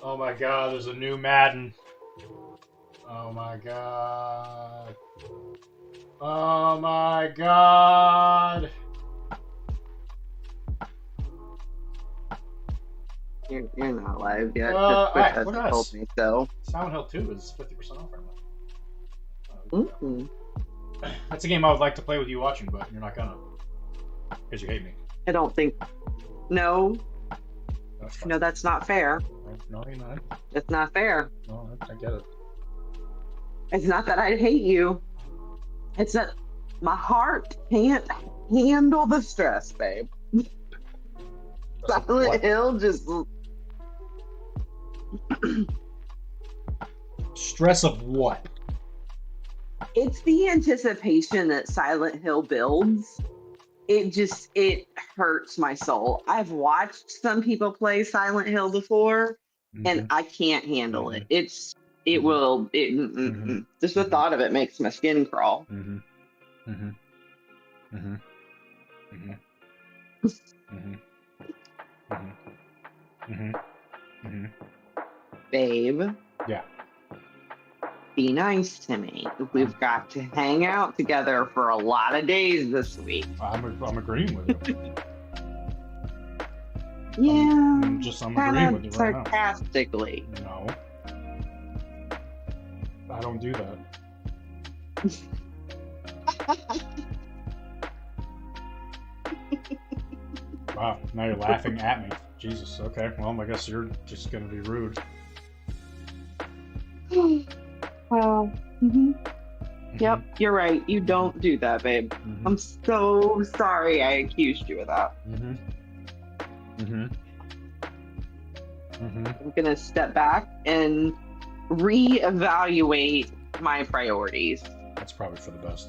Oh my god, there's a new Madden. Oh my god. Oh my god. You're not live yet. Just Twitch hasn't told me so. Silent Hill 2 is 50% off right now. Mm-hmm. That's a game I would like to play with you watching, but you're not gonna. Because you hate me. I don't think... No. That's no, that's not fair. No, you're not. It's not fair. No, I get it. It's not that I hate you. It's that my heart can't handle the stress, babe. Silent Hill just... Stress of what? It's the anticipation that Silent Hill builds. It hurts my soul. I've watched some people play Silent Hill before, and I can't handle it. Just the thought of it makes my skin crawl. Babe. Yeah. Be nice to me. We've got to hang out together for a lot of days this week. I'm agreeing with you. Yeah. I'm agreeing with you right now. Sarcastically. No. I don't do that. Wow, now you're laughing at me. Jesus, okay. Well, I guess you're just gonna be rude. Well, yep, you're right. You don't do that, babe. I'm so sorry I accused you of that. I'm gonna step back and reevaluate my priorities. That's probably for the best.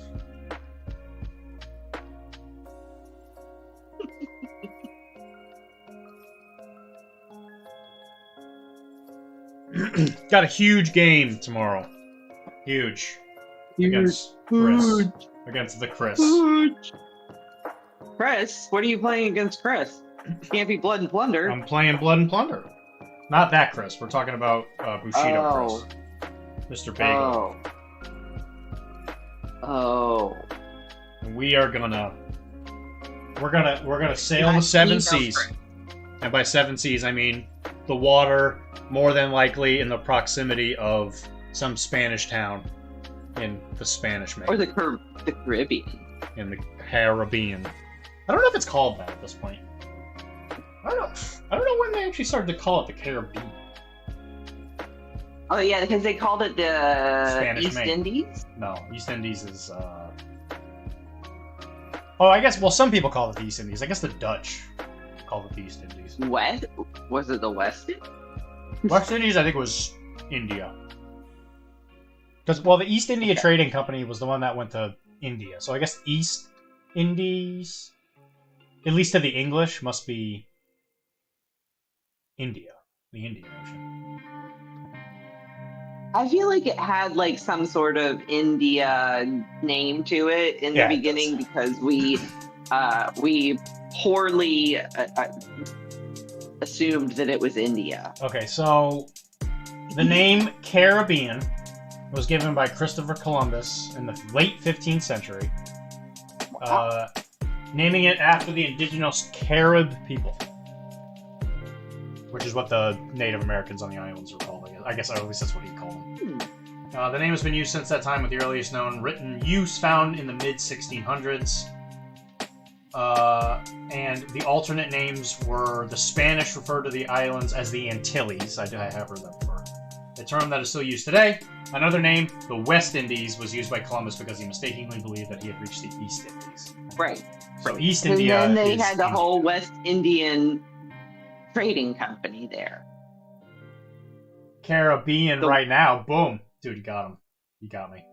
Got a huge game tomorrow. Huge. Against Chris. Against the Chris. Chris? What are you playing against Chris? Can't be Blood and Plunder. I'm playing Blood and Plunder. Not that Chris. We're talking about Bushido Chris. Mr. Bagel. Oh. And we are gonna... We're gonna sail the 7 seas. And by 7 seas, I mean the water, more than likely in the proximity of some Spanish town in the Spanish Main. Or the Caribbean. In the Caribbean. I don't know if it's called that at this point. I don't know when they actually started to call it the Caribbean. Oh yeah, because they called it the Spanish East Main. Indies? No, East Indies is Oh, I guess, well, some people call it the East Indies. I guess the Dutch call it the East Indies. West? Was it the West Indies? West Indies, I think, was India. Because, well, the East India Trading Company was the one that went to India. So I guess East Indies, at least to the English, must be India. The Indian Ocean. I feel like it had like some sort of India name to it in the beginning because we poorly assumed that it was India. Okay, so the name Caribbean was given by Christopher Columbus in the late 15th century, naming it after the indigenous Carib people, which is what the Native Americans on the islands were called. I guess at least that's what he called them. The name has been used since that time, with the earliest known written use found in the mid-1600s. And the alternate names were the Spanish referred to the islands as the Antilles. I have heard that before. A term that is still used today. Another name, the West Indies, was used by Columbus because he mistakenly believed that he had reached the East Indies. Right. So East India. And then they had the whole West Indian trading company there. Caribbean right now. Boom. Dude, you got him. You got me.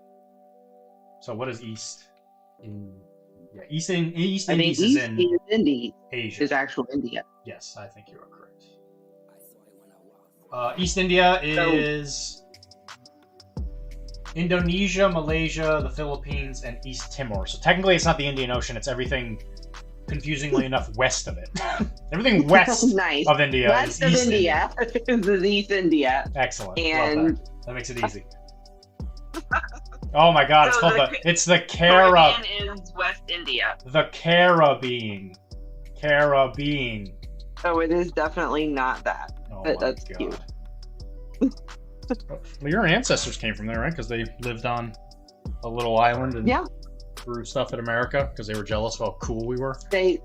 So what is East? Yeah, East Indies is in Asia. Is actual India. Yes, I think you are correct. East India is Indonesia, Malaysia, the Philippines, and East Timor. So technically it's not the Indian Ocean, it's everything, confusingly enough, west of it. Everything west nice. of India West is of India is East India. Excellent. And Love that makes it easy. Oh my God! It's So called it's the Caribbean is West India. The Caribbean. Caribbean. So it is definitely not that. Oh But my that's God. cute. Well, your ancestors came from there, right? Because they lived on a little island and grew stuff in America because they were jealous of how cool we were. They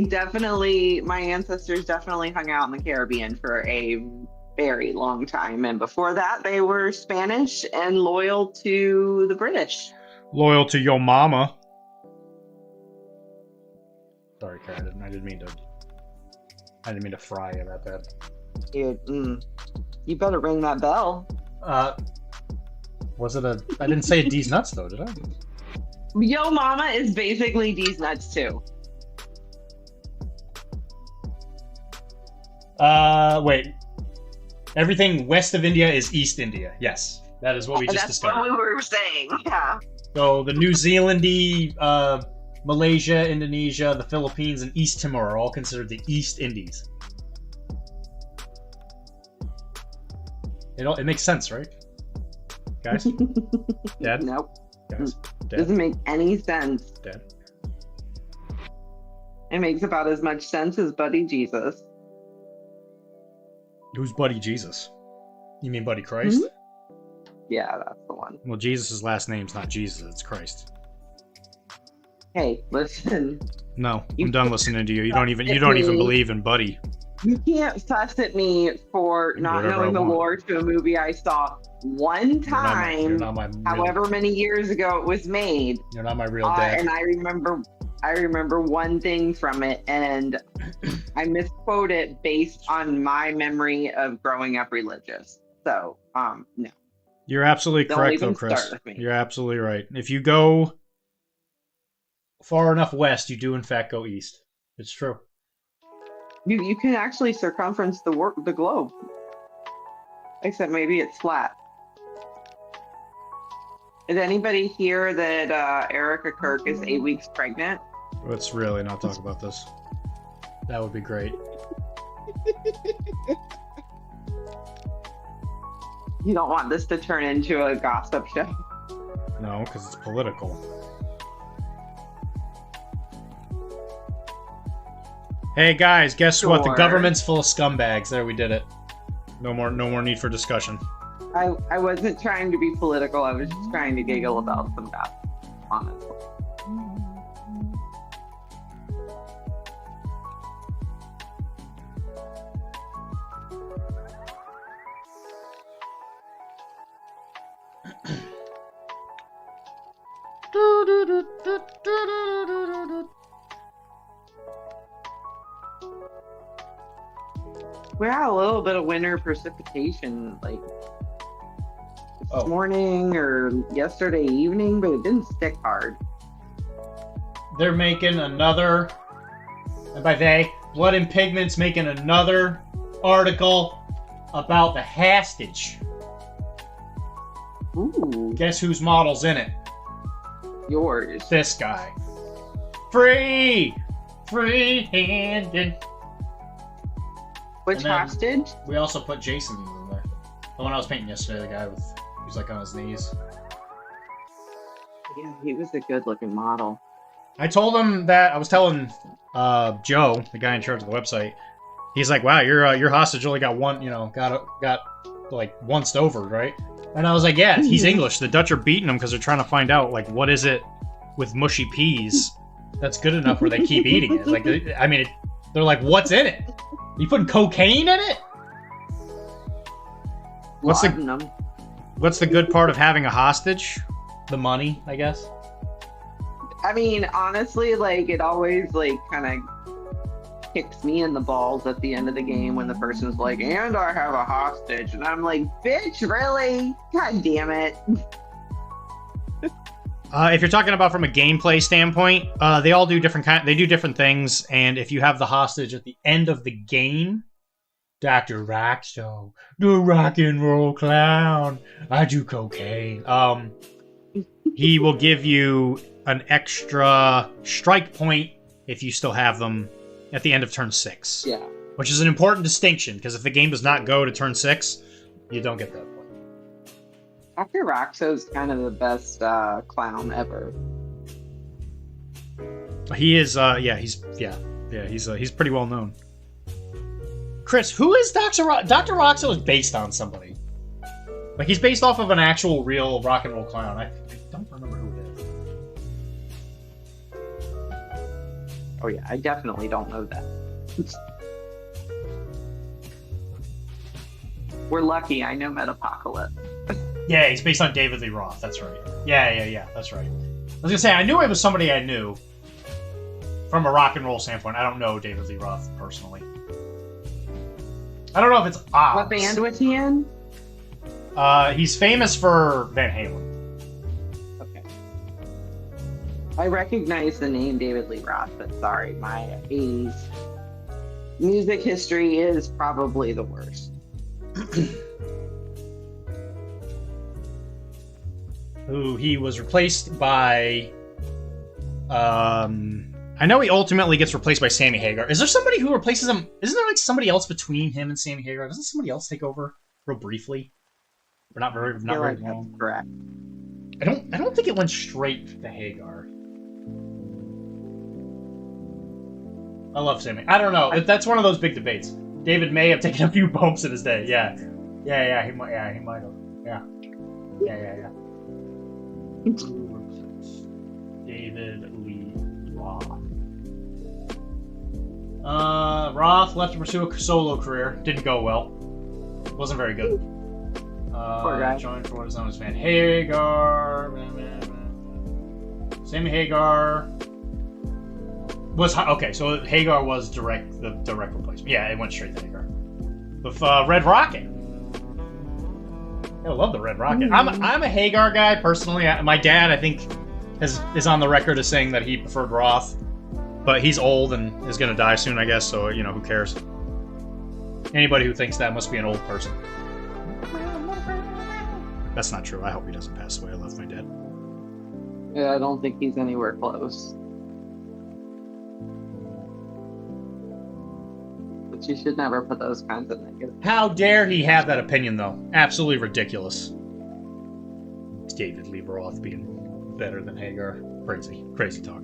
definitely, my ancestors definitely hung out in the Caribbean for a very long time. And before that, they were Spanish and loyal to the British. Loyal to your mama. Sorry, Karen. I didn't mean to fry you that bad. Dude, you better ring that bell. Was it a... I didn't say D's nuts, though, did I? Yo mama is basically D's nuts, too. Wait. Everything west of India is East India. Yes. That is what we just discovered. That's what we were saying, yeah. So the New Zealandy, Malaysia, Indonesia, the Philippines, and East Timor are all considered the East Indies. It makes sense, right? Guys? Dad? Nope. Guys? Dad? Doesn't make any sense. Dad? It makes about as much sense as Buddy Jesus. Who's Buddy Jesus? You mean Buddy Christ? Mm-hmm. Yeah, that's the one. Well, Jesus' last name's not Jesus, it's Christ. Hey, listen. No, I'm done listening to you. You don't even believe in Buddy. You can't fuss at me for not knowing the lore to a movie I saw one time, you're not my however many years ago it was made. You're not my real dad. And I remember one thing from it, and I misquote it based on my memory of growing up religious. So, no. You're absolutely correct, though, Chris. You're absolutely right. If you go far enough west, you do in fact go east. It's true. You can actually circumference the globe. Except maybe it's flat. Is anybody here that Erica Kirk is 8 weeks pregnant? Let's really not talk about this. That would be great. You don't want this to turn into a gossip show. No, because it's political. Hey guys, guess what? The government's full of scumbags. There, we did it. No more need for discussion. I wasn't trying to be political. I was just trying to giggle about some gossip, honestly. We had a little bit of winter precipitation, like this morning or yesterday evening, but it didn't stick hard. They're making another, and by they, Blood and Pigment's making another article about the hostage. Ooh. Guess whose model's in it? Yours. This guy. Free-handed. Which hostage? We also put Jason in there. The one I was painting yesterday, the guy who's like on his knees. Yeah, he was a good-looking model. I told him that I was telling Joe, the guy in charge of the website. He's like, "Wow, your hostage only got one, got like onced over, right?" And I was like, "Yeah, he's English. The Dutch are beating him because they're trying to find out like what is it with mushy peas that's good enough where they keep eating it. Like, I mean, they're like, what's in it? You putting cocaine in it? What's the good part of having a hostage? The money, I guess. I mean, honestly, like, it always, like, kind of kicks me in the balls at the end of the game when the person's like, and I have a hostage. And I'm like, bitch, really? God damn it. If you're talking about from a gameplay standpoint, they all do they do different things, and if you have the hostage at the end of the game, Dr. Rockstone, the rock and roll clown, I do cocaine. He will give you an extra strike point if you still have them at the end of turn 6. Yeah. Which is an important distinction, because if the game does not go to turn 6, you don't get that point. Dr. Roxo's kind of the best clown ever. He is, he's pretty well known. Chris, who is Dr. Dr. Roxo is based on somebody. Like, he's based off of an actual, real rock and roll clown. I don't remember who it is. Oh yeah, I definitely don't know that. We're lucky I know Metapocalypse. Yeah, he's based on David Lee Roth, that's right. Yeah, that's right. I was gonna say, I knew it was somebody I knew. From a rock and roll standpoint, I don't know David Lee Roth personally. I don't know if it's Oz. What band was he in? He's famous for Van Halen. Okay. I recognize the name David Lee Roth, but sorry, my 80s music history is probably the worst. Who he was replaced by... I know he ultimately gets replaced by Sammy Hagar. Is there somebody who replaces him? Isn't there like somebody else between him and Sammy Hagar? Doesn't somebody else take over real briefly? Or not very long. Correct. I don't think it went straight to Hagar. I love Sammy. I don't know. That's one of those big debates. David may have taken a few bumps in his day. Yeah. He might have. Yeah. David Lee Roth. Roth left to pursue a solo career. Didn't go well. Wasn't very good. Poor guy. Joined for what is known as Van Hagar. Sammy Hagar was okay. So Hagar was the direct replacement. Yeah, it went straight to Hagar. With Red Rocket. I love the Red Rocket. I'm a Hagar guy personally. My dad, I think, is on the record as saying that he preferred Roth, but he's old and is gonna die soon, I guess. So who cares? Anybody who thinks that must be an old person. That's not true. I hope he doesn't pass away. I love my dad. Yeah, I don't think he's anywhere close. But you should never put those kinds of negative. How dare he have that opinion, though? Absolutely ridiculous. It's David Lee Roth being better than Hagar. Crazy talk.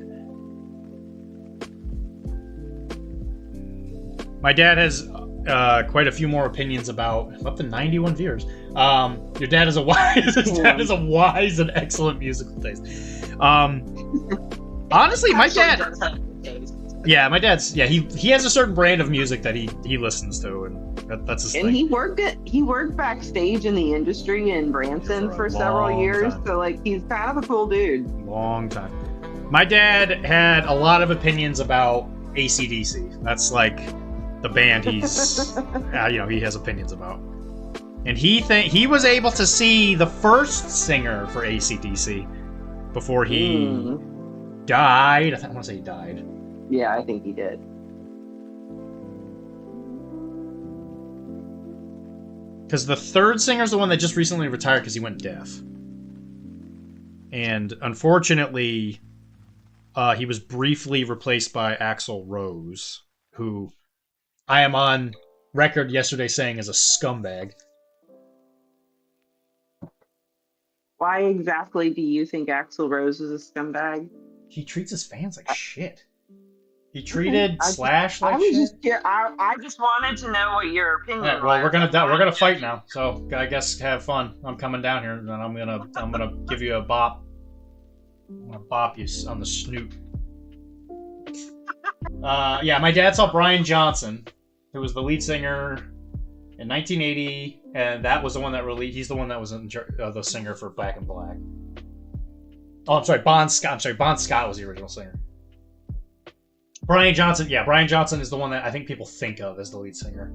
My dad has quite a few more opinions about up to 91 viewers. Your dad is a wise and excellent musical taste. Honestly, my dad. Yeah, my dad's. Yeah, he has a certain brand of music that he listens to, and that's his thing. And he worked backstage in the industry in Branson for several years, so like he's kind of a cool dude. Long time. My dad had a lot of opinions about AC/DC. That's like the band he's he has opinions about. And he was able to see the first singer for AC/DC before he died. I want to say he died. Yeah, I think he did. Because the third singer is the one that just recently retired because he went deaf. And unfortunately, he was briefly replaced by Axl Rose, who I am on record yesterday saying is a scumbag. Why exactly do you think Axl Rose is a scumbag? He treats his fans like shit. He treated Slash like shit. I just wanted to know what your opinion was. Well, we're gonna fight now, so I guess have fun. I'm coming down here, and I'm gonna give you a bop. I'm gonna bop you on the snoot. Yeah, my dad saw Brian Johnson, who was the lead singer in 1980, and that was the one that he's the one that was the singer for Back in Black. Oh, I'm sorry, Bon Scott. Bon Scott was the original singer. Brian Johnson, Brian Johnson is the one that I think people think of as the lead singer.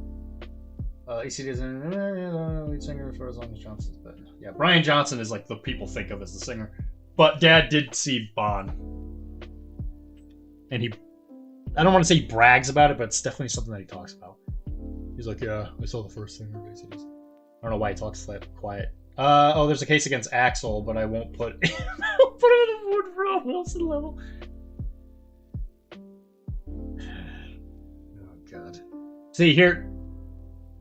AC is the lead singer for as long as Johnson's been. Yeah, Brian Johnson is like the people think of as the singer. But Dad did see Bon. And I don't want to say he brags about it, but it's definitely something that he talks about. He's like, yeah, I saw the first singer of AC/DC. I don't know why he talks that quiet. There's a case against Axl, but I won't put him at a Woodrow Wilson level. See here,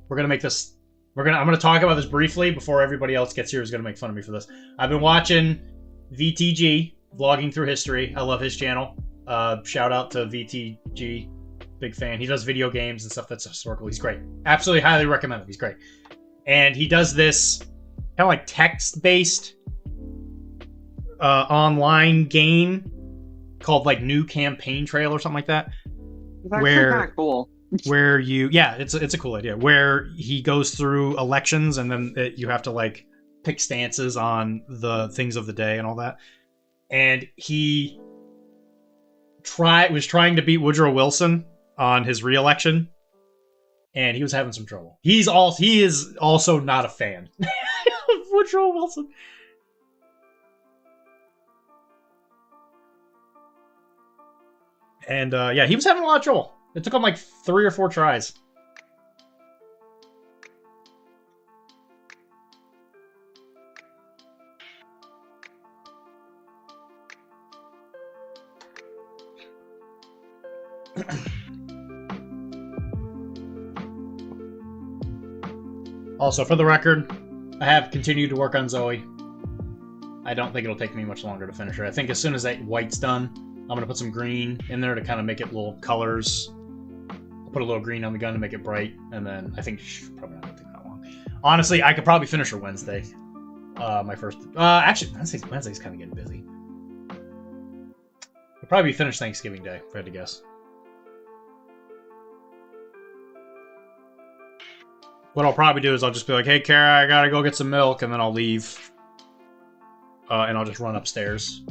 we're gonna make this. I'm gonna talk about this briefly before everybody else gets here who's gonna make fun of me for this. I've been watching VTG vlogging through history. I love his channel. Shout out to VTG, big fan. He does video games and stuff that's historical. He's great. Absolutely highly recommend him. He's great. And he does this kind of like text-based online game called like New Campaign Trail or something like that. It's actually kind of cool. Where it's a cool idea. Where he goes through elections and then you have to like pick stances on the things of the day and all that. And he was trying to beat Woodrow Wilson on his re-election, and he was having some trouble. He is also not a fan of Woodrow Wilson. And he was having a lot of trouble. It took him like 3 or 4 tries. Also, for the record, I have continued to work on Zoe. I don't think it'll take me much longer to finish her. I think as soon as that white's done, I'm going to put some green in there to kind of make it little colors. I'll put a little green on the gun to make it bright, and then I think probably not going to take that long. Honestly, I could probably finish her Wednesday. My first... actually, Wednesday's kind of getting busy. I'll probably finish Thanksgiving Day, if I had to guess. What I'll probably do is I'll just be like, hey, Kara, I gotta go get some milk, and then I'll leave. And I'll just run upstairs.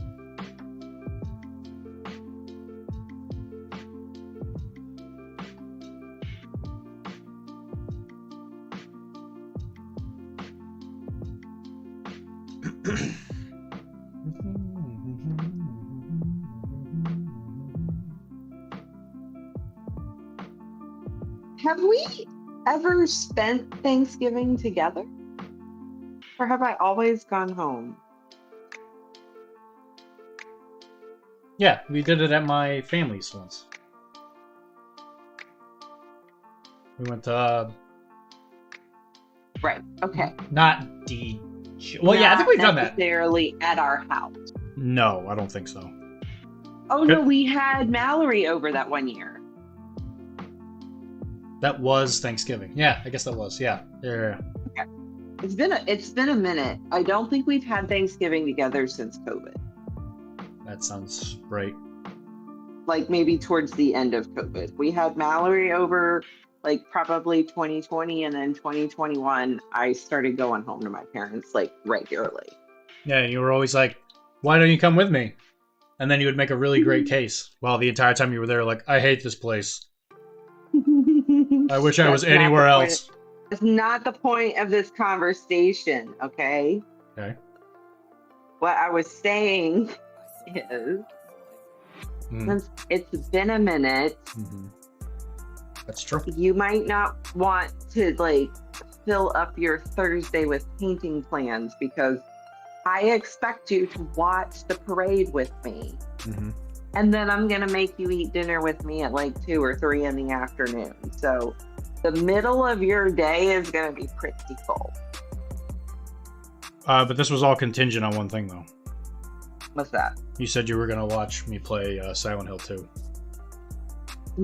Have we ever spent Thanksgiving together? Or have I always gone home? Yeah, we did it at my family's once. We went to... Right, okay. Not D... Well, yeah, I think we've done that. Not necessarily at our house. No, I don't think so. Oh, no, we had Mallory over that one year. That was Thanksgiving. Yeah, I guess that was. Yeah. Okay. It's been a minute. I don't think we've had Thanksgiving together since COVID. That sounds right. Like maybe towards the end of COVID. We had Mallory over like probably 2020, and then 2021 I started going home to my parents like regularly. Yeah, and you were always like, why don't you come with me? And then you would make a really great case. While the entire time you were there, like, I hate this place. I wish I was anywhere else. That's not the point of this conversation, okay? Okay. What I was saying is, since it's been a minute, that's true. You might not want to like fill up your Thursday with painting plans because I expect you to watch the parade with me. And then I'm going to make you eat dinner with me at like 2 or 3 in the afternoon. So the middle of your day is going to be pretty full. But this was all contingent on one thing, though. What's that? You said you were going to watch me play Silent Hill 2.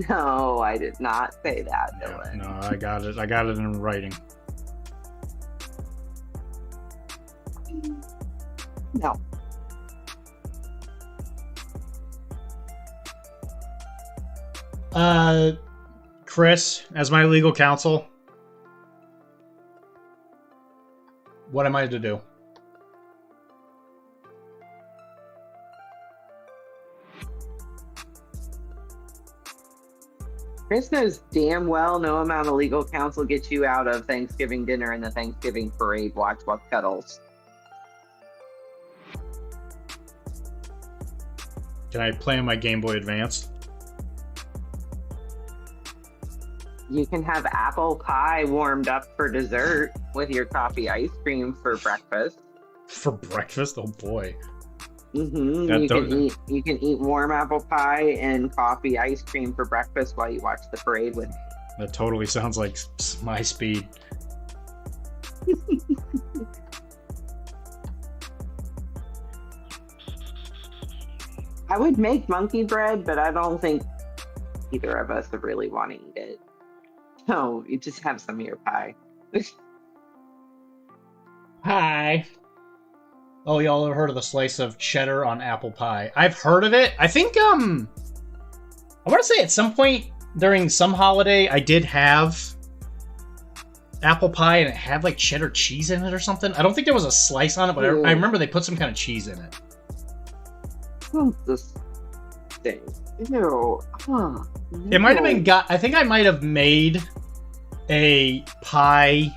No, I did not say that, Dylan. No, I got it. I got it in writing. No. Chris, as my legal counsel, what am I to do? Chris knows damn well no amount of legal counsel gets you out of Thanksgiving dinner and the Thanksgiving parade watch with cuddles. Can I play on my Game Boy Advance? You can have apple pie warmed up for dessert with your coffee ice cream for breakfast. For breakfast? Oh boy. You can eat warm apple pie and coffee ice cream for breakfast while you watch the parade with me. That totally sounds like my speed. I would make monkey bread, but I don't think either of us would really want to eat it. So you just have some of your pie. Hi. Oh, y'all ever heard of the slice of cheddar on apple pie? I've heard of it. I think, I want to say at some point during some holiday, I did have apple pie and it had like cheddar cheese in it or something. I don't think there was a slice on it, but I remember they put some kind of cheese in it. What's this thing? Ew. Huh. It might have been I think I might have made a pie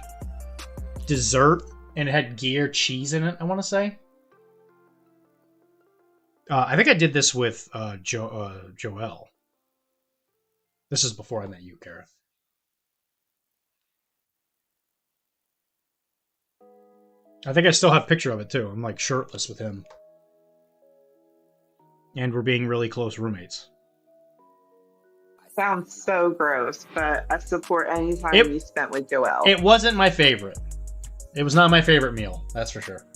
dessert and it had Gruyere cheese in it, I want to say. I think I did this with Joelle. This is before I met you, Kara. I think I still have a picture of it, too. I'm, like, shirtless with him. And we're being really close roommates. Sounds so gross, but I support any time you spent with Joelle. It wasn't my favorite. It was not my favorite meal, that's for sure.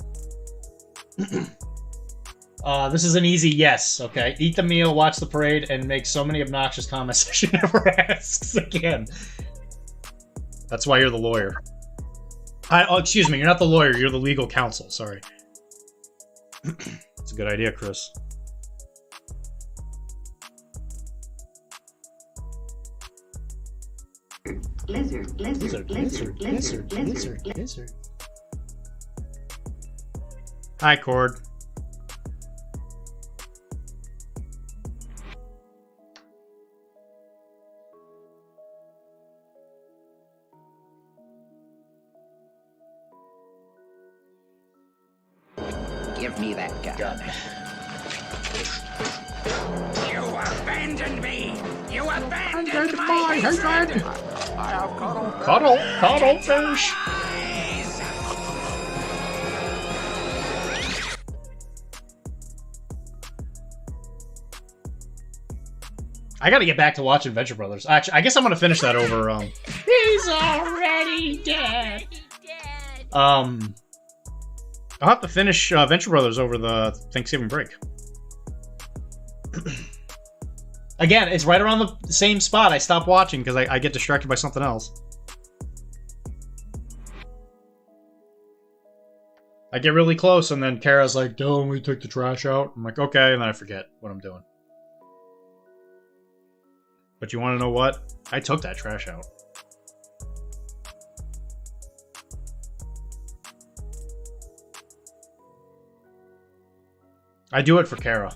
This is an easy yes, okay? Eat the meal, watch the parade, and make so many obnoxious comments that she never asks again. That's why you're the lawyer. Oh, excuse me, you're not the lawyer, you're the legal counsel, sorry. It's a good idea, Chris. Lizard. Hi, Cord. Give me that gun. You abandoned me! You abandoned my husband! I have Cuddle fish! I gotta get back to watching Venture Brothers. Actually, I guess I'm gonna finish that over, He's already dead! I'll have to finish Venture Brothers over the Thanksgiving break. Again, it's right around the same spot I stopped watching because I get distracted by something else. I get really close and then Kara's like, Dylan, we took the trash out. I'm like, okay, and then I forget what I'm doing. But you want to know what? I took that trash out. I do it for Kara.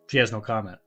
She has no comment.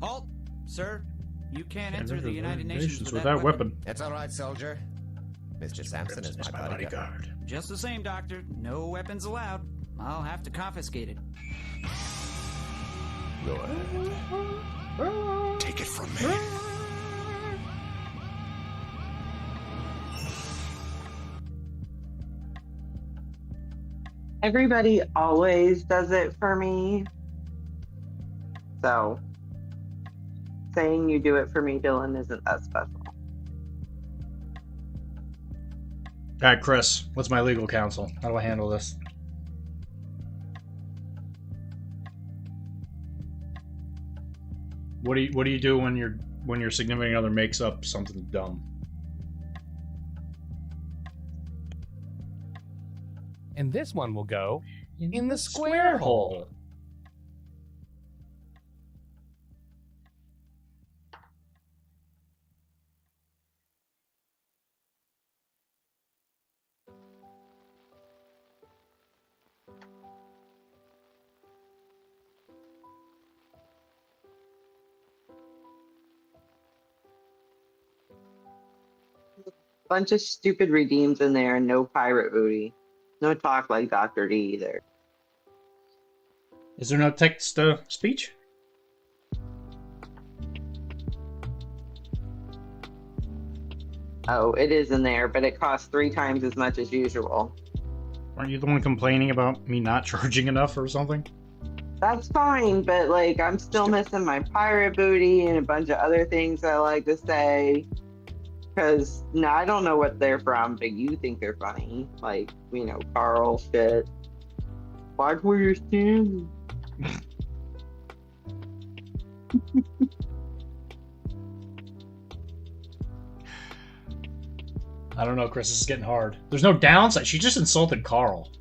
Halt, sir. You can't enter the United Nations with that weapon. It's all right, soldier. Mr. Sampson is my bodyguard. Just the same, Doctor. No weapons allowed. I'll have to confiscate it. Go ahead. Take it from me. Everybody always does it for me. So, saying you do it for me, Dylan, isn't that special. Alright, Chris, what's my legal counsel? How do I handle this? What do you do when your significant other makes up something dumb? And this one will go, in the square hole. Bunch of stupid redeems in there and no pirate booty. No talk like Dr.D either. Is there no text to speech? Oh, it is in there, but it costs 3 times as much as usual. Aren't you the one complaining about me not charging enough or something? That's fine, but like I'm still missing my pirate booty and a bunch of other things I like to say. Because now I don't know what they're from, but you think they're funny. Like, you know, Carl shit. Watch where you're standing. I don't know, Chris. This is getting hard. There's no downside. She just insulted Carl.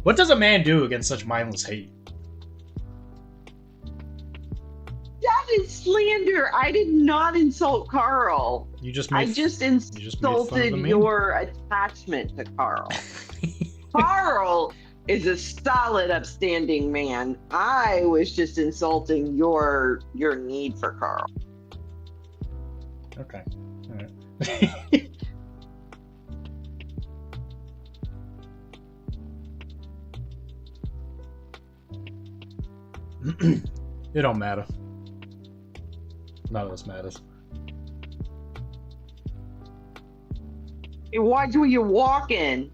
What does a man do against such mindless hate? That is slander. I did not insult Carl. You just made, I just insulted your attachment to Carl. Carl is a solid, upstanding man. I was just insulting your need for Carl. Okay. All right. It don't matter. None of this matters. Hey, watch where you're walking.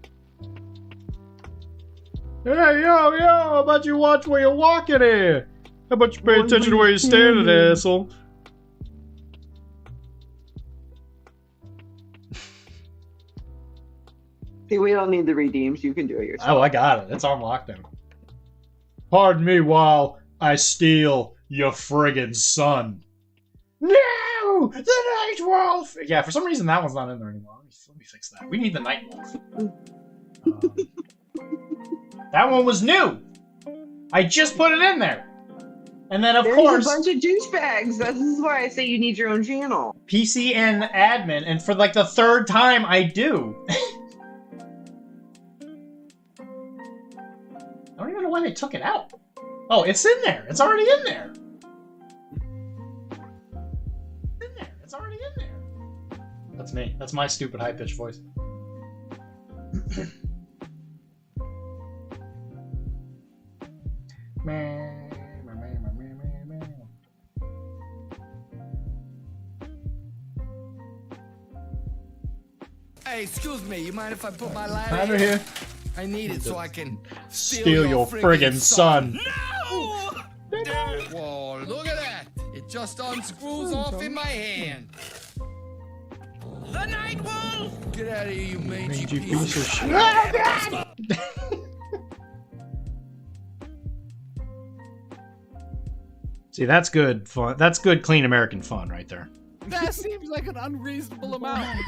Hey, yo, how about you watch where you're walking here? How about you pay attention to where you're standing, asshole? See, we don't need the redeems. You can do it yourself. Oh, I got it. It's on lockdown. Pardon me while I steal your friggin' son. No! The Night Wolf! Yeah, for some reason that one's not in there anymore. Let me fix that. We need the Night Wolf. That one was new! I just put it in there! And then, of course... There's a bunch of douchebags. This is why I say you need your own channel. PC and admin, and for like the 3rd time I do. I don't even know why they took it out. Oh, it's in there. It's already in there. It's already in there. That's me. That's my stupid high-pitched voice. Hey, excuse me. You mind if I put my ladder Over here. I need it so I can Steal your friggin' son. No! Whoa, look at that. It just unscrews off in my hand. The Night Wolf! Get out of here, you mangy piece of shit. Oh, See, that's good fun. That's good, clean American fun right there. That seems like an unreasonable amount.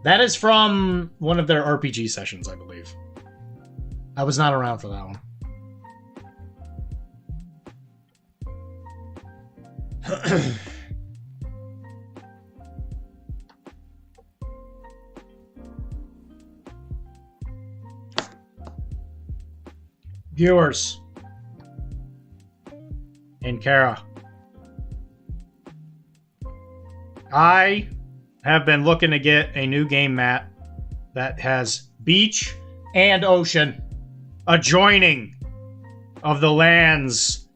That is from one of their RPG sessions, I believe. I was not around for that one. Viewers and Kara, I have been looking to get a new game mat that has beach and ocean, a joining of the lands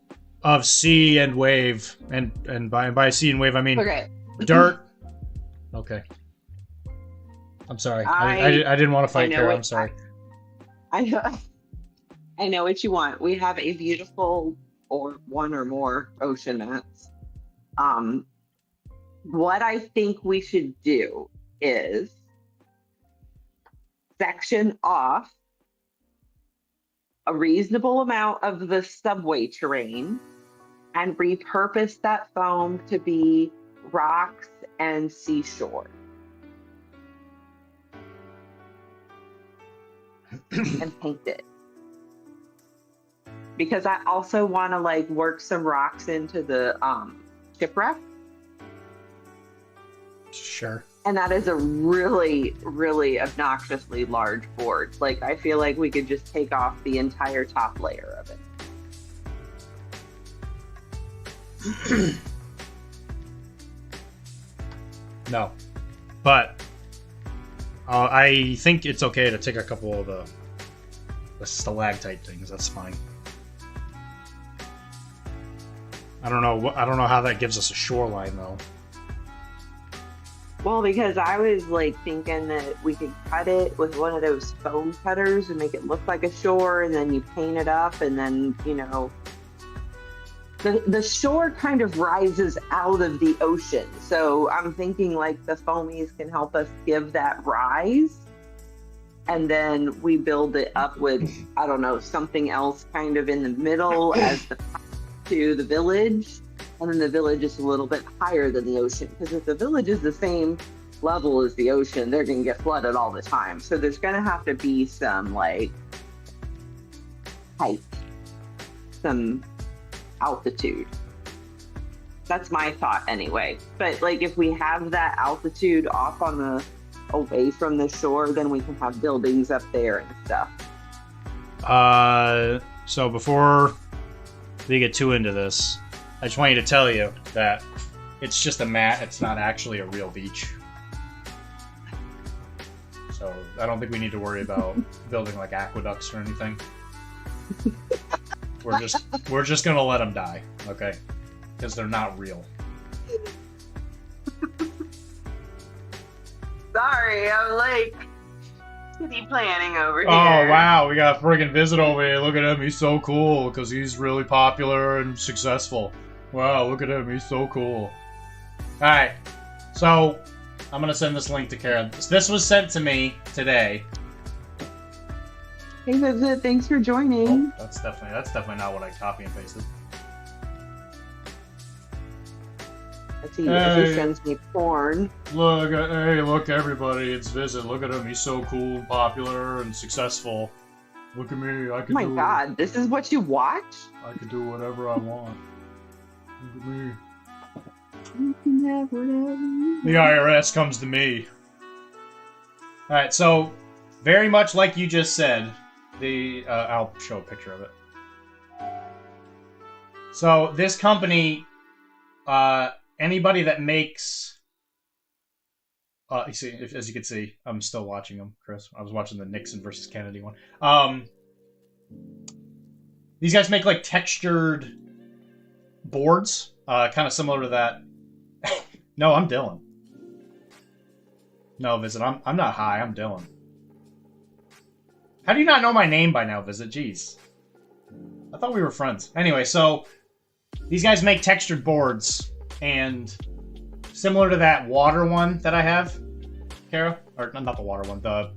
of sea and wave, and by sea and wave I mean dirt. Okay, I'm sorry. I didn't want to fight Kara. I'm sorry. I know what you want. We have a beautiful or one or more ocean mats. What I think we should do is section off a reasonable amount of the subway terrain and repurpose that foam to be rocks and seashore. and paint it. Because I also want to like work some rocks into the shipwreck. Sure. And that is a really, really obnoxiously large board. Like, I feel like we could just take off the entire top layer of it. No. But I think it's okay to take a couple of the stalactite things. That's fine. I don't know how that gives us a shoreline though. Well, because I was like thinking that we could cut it with one of those foam cutters and make it look like a shore, and then you paint it up, and then, you know, the shore kind of rises out of the ocean. So I'm thinking like the foamies can help us give that rise, and then we build it up with, I don't know, something else kind of in the middle as the to the village. And then the village is a little bit higher than the ocean, because if the village is the same level as the ocean, they're going to get flooded all the time. So there's going to have to be some like height, some altitude. That's my thought anyway. But like if we have that altitude off on the away from the shore, then we can have buildings up there and stuff. So before we get too into this, I just want you to tell you that it's just a mat. It's not actually a real beach. So I don't think we need to worry about building like aqueducts or anything. We're just gonna let them die, okay? Because they're not real. Sorry, I'm like city planning over here. Oh wow, we got a friggin' visit over here. Look at him, he's so cool because he's really popular and successful. Wow, look at him, he's so cool. Alright, so I'm gonna send this link to Kara. This was sent to me today. Hey Visit, thanks for joining. Oh, that's definitely not what I copy and pasted. Let's see, if he sends me porn. Look everybody, it's Visit. Look at him, he's so cool and popular and successful. Look at me, I can Oh my god, this is what you watch? I can do whatever I want. Look at me. You can have whatever you The IRS comes to me. Alright, so, very much like you just said, I'll show a picture of it. So, this company, anybody that makes... you see, as you can see, I'm still watching them, Chris. I was watching the Nixon versus Kennedy one. These guys make, like, textured boards, kind of similar to that. No, I'm Dylan. No, Visit, I'm not high, I'm Dylan. How do you not know my name by now, Visit? Jeez. I thought we were friends. Anyway, so these guys make textured boards, and similar to that water one that I have, Kara, or not the water one, the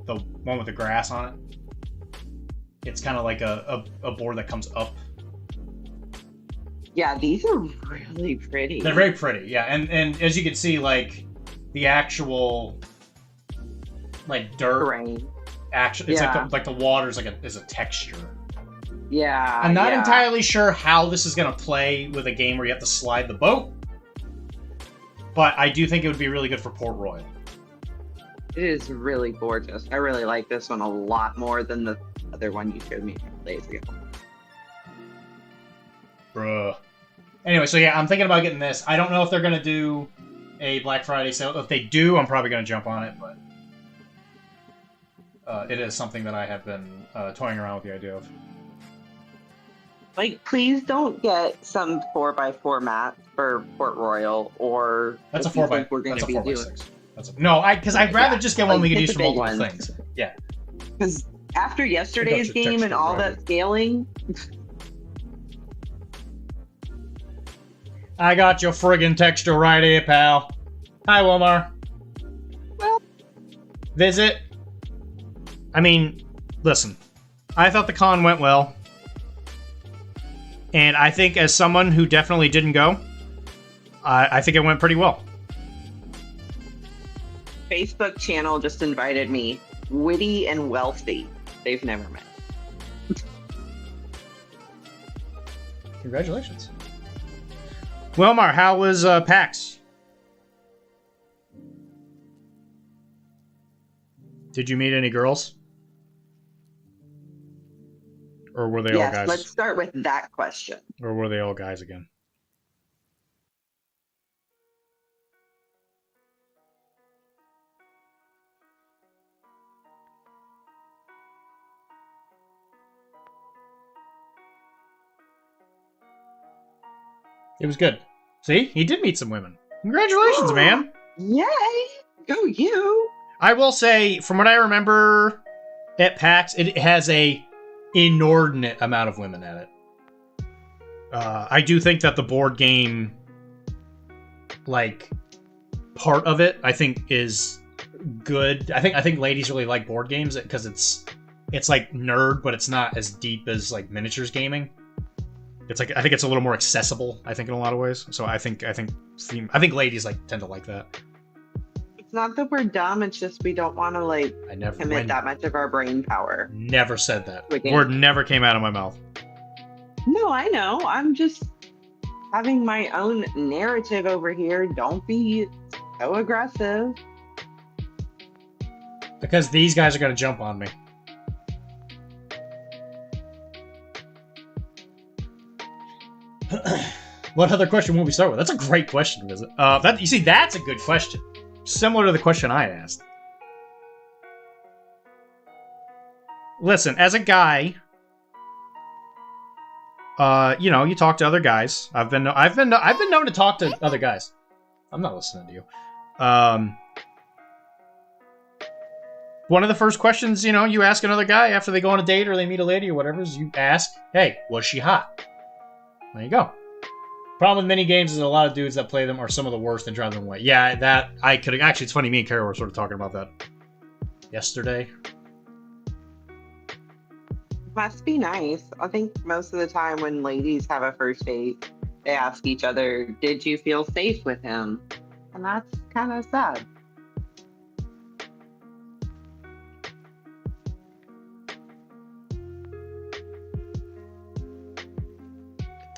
one with the grass on it. It's kind of like a board that comes up. Yeah, these are really pretty. They're very pretty, yeah. And as you can see, like, the actual, like, dirt. Terrain. It's like the water's is a texture. Yeah. I'm not entirely sure how this is going to play with a game where you have to slide the boat. But I do think it would be really good for Port Royal. It is really gorgeous. I really like this one a lot more than the other one you showed me a couple days ago. Bruh. Anyway, so yeah, I'm thinking about getting this. I don't know if they're going to do a Black Friday sale. If they do, I'm probably going to jump on it, but it is something that I have been toying around with the idea of. Like, please don't get some 4x4 mats for Port Royal, or that's a if you 4x6. think we're going to be doing. No, because I'd rather just get one we could use for multiple ones. things. Yeah. Because after yesterday's game and all that scaling, I got your friggin' texture right here, pal. Hi, Wilmar. well, Visit. I mean, listen. I thought the con went well. And I think as someone who definitely didn't go, I think it went pretty well. Facebook channel just invited me. Witty and wealthy. they've never met. Congratulations. Wilmar, how was PAX? Did you meet any girls? Or were they all guys? Yes, let's start with that question. Or were they all guys again? It was good. See? He did meet some women. Congratulations, man! Yay! Go you! I will say, from what I remember at PAX, it has a inordinate amount of women at it. I do think that the board game, like, part of it, I think is good. I think ladies really like board games because it's like nerd, but it's not as deep as like miniatures gaming. It's like, I think it's a little more accessible, I think, in a lot of ways. So I think ladies like tend to like that. It's not that we're dumb, it's just we don't want to like commit that much of our brain power. Never said that. Word never came out of my mouth. No, I know. I'm just having my own narrative over here. Don't be so aggressive. Because these guys are going to jump on me. What other question will we start with? That's a great question, is it? You see, that's a good question. Similar to the question I asked. Listen, as a guy, you know, you talk to other guys. I've been known to talk to other guys. I'm not listening to you. One of the first questions, you know, you ask another guy after they go on a date or they meet a lady or whatever is you ask, hey, was she hot? There you go. Problem with mini games is a lot of dudes that play them are some of the worst and drive them away. Yeah, that I could actually. It's funny. Me and Kara were sort of talking about that yesterday. Must be nice. I think most of the time when ladies have a first date, they ask each other, "Did you feel safe with him?" And that's kind of sad.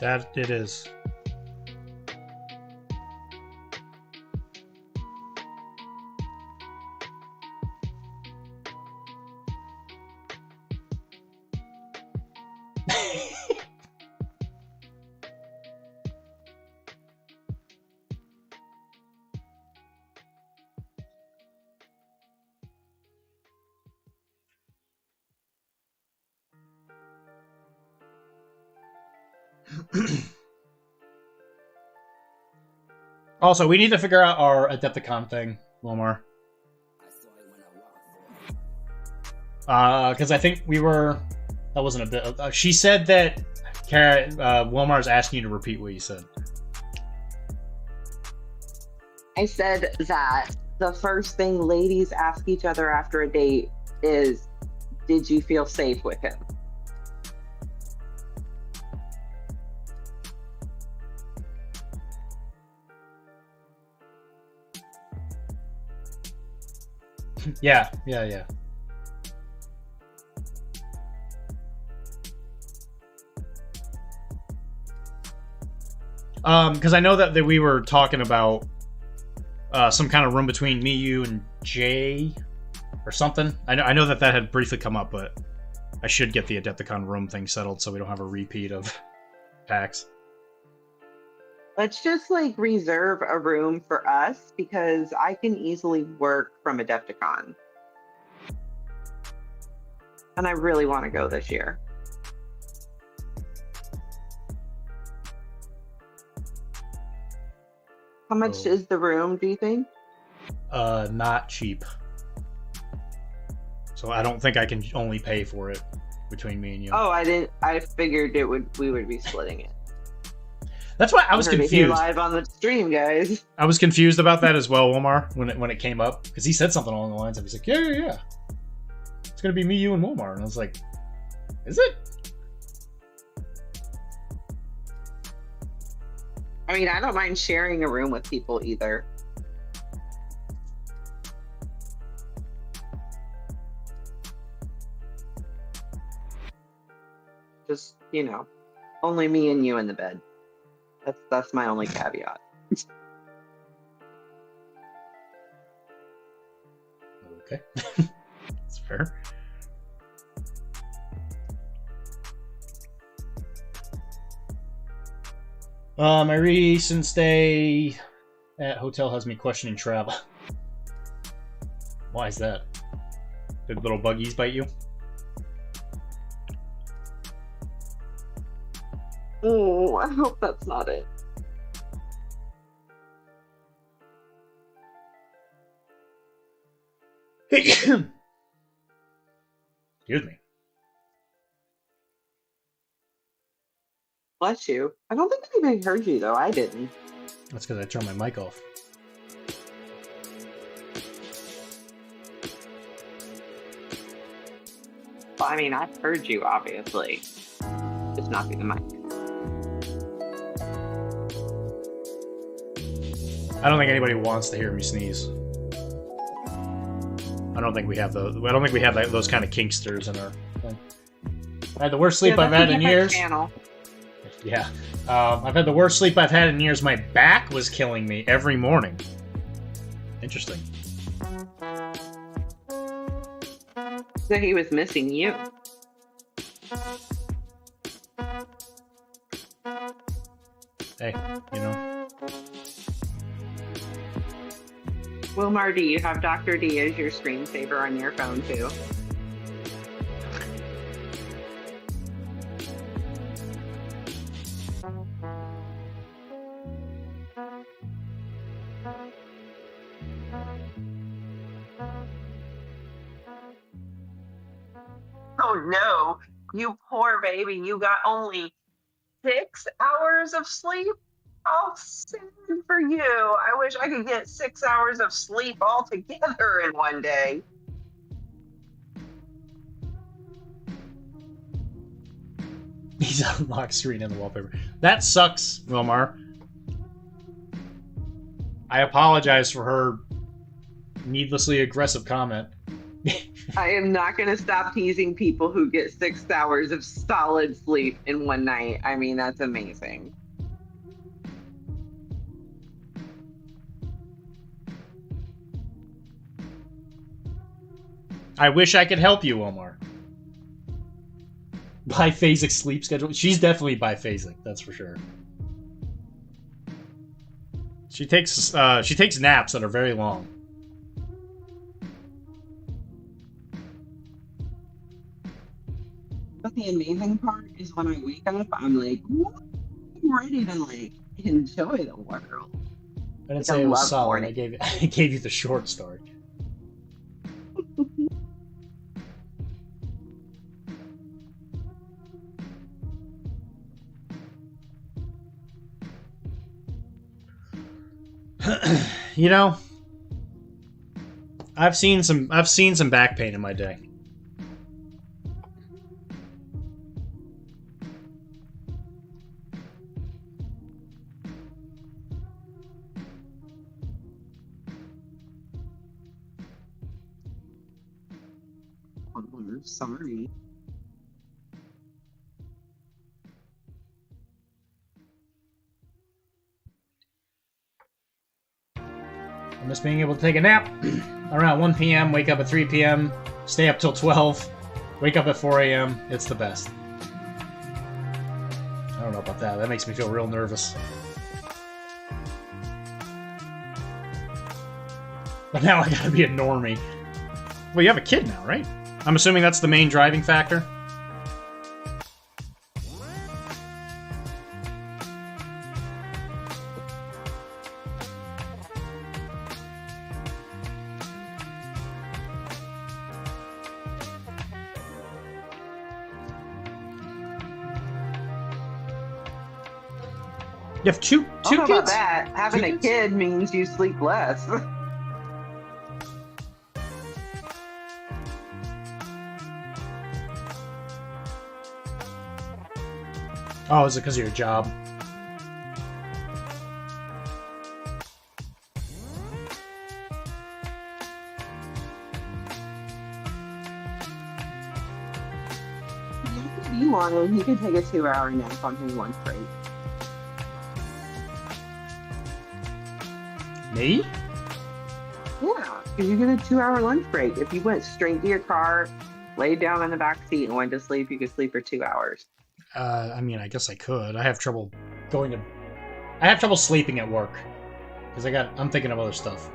That it is. Also, we need to figure out our Adepticon thing, Wilmar. Because I think we were... That wasn't a bit... she said that... Kara, Wilmar's asking you to repeat what you said. I said that the first thing ladies ask each other after a date is, "Did you feel safe with him?" Yeah. Because I know that we were talking about some kind of room between me, you, and Jay, or something. I know that had briefly come up, but I should get the Adepticon room thing settled so we don't have a repeat of PAX. Let's just like reserve a room for us because I can easily work from Adepticon. And I really want to go this year. How much is the room, do you think? Not cheap. So I don't think I can only pay for it between me and you. Oh, I figured we would be splitting it. That's why I was confused. Live on the stream, guys. I was confused about that as well, Wilmar, when it came up, because he said something along the lines of, he's like, yeah. It's gonna be me, you, and Wilmar, and I was like, is it? I mean, I don't mind sharing a room with people either. Just, only me and you in the bed. That's my only caveat. Okay. That's fair. My recent stay at hotel has me questioning travel. Why is that? Did little buggies bite you? Oh, I hope that's not it. Excuse me. Bless you. I don't think anybody heard you, though. I didn't. That's because I turned my mic off. Well, I mean, I've heard you, obviously. Just not through the mic. I don't think anybody wants to hear me sneeze. I don't think we have those kind of kinksters in our thing. I had the worst sleep I've had in years. Channel. Yeah. I've had the worst sleep I've had in years. My back was killing me every morning. Interesting. So he was missing you. Hey, Wilmar, do you have Dr.D as your screensaver on your phone, too? Oh no, you poor baby, you got only 6 hours of sleep? Oh, sad for you. I wish I could get 6 hours of sleep all together in one day. He's on lock screen in the wallpaper. That sucks, Wilmar. I apologize for her needlessly aggressive comment. I am not going to stop teasing people who get 6 hours of solid sleep in one night. I mean, that's amazing. I wish I could help you, Omar. Biphasic sleep schedule. She's definitely biphasic, that's for sure. She takes naps that are very long. But the amazing part is when I wake up, I'm like, what? I'm ready to enjoy the world. I didn't say it was solid. I gave you the short story. I've seen some back pain in my day. I'm sorry. I miss being able to take a nap around 1 p.m., wake up at 3 p.m., stay up till 12, wake up at 4 a.m. It's the best. I don't know about that. That makes me feel real nervous. But now I gotta be a normie. Well, you have a kid now, right? I'm assuming that's the main driving factor? You have two kids? About that. Having a kid means you sleep less. Oh, is it because of your job? you wanted, he could take a 2-hour nap on his lunch break. Me? Yeah, because you get a 2-hour lunch break. If you went straight to your car, laid down in the back seat, and went to sleep, you could sleep for 2 hours. I mean, I guess I could. I have trouble sleeping at work because I'm thinking of other stuff.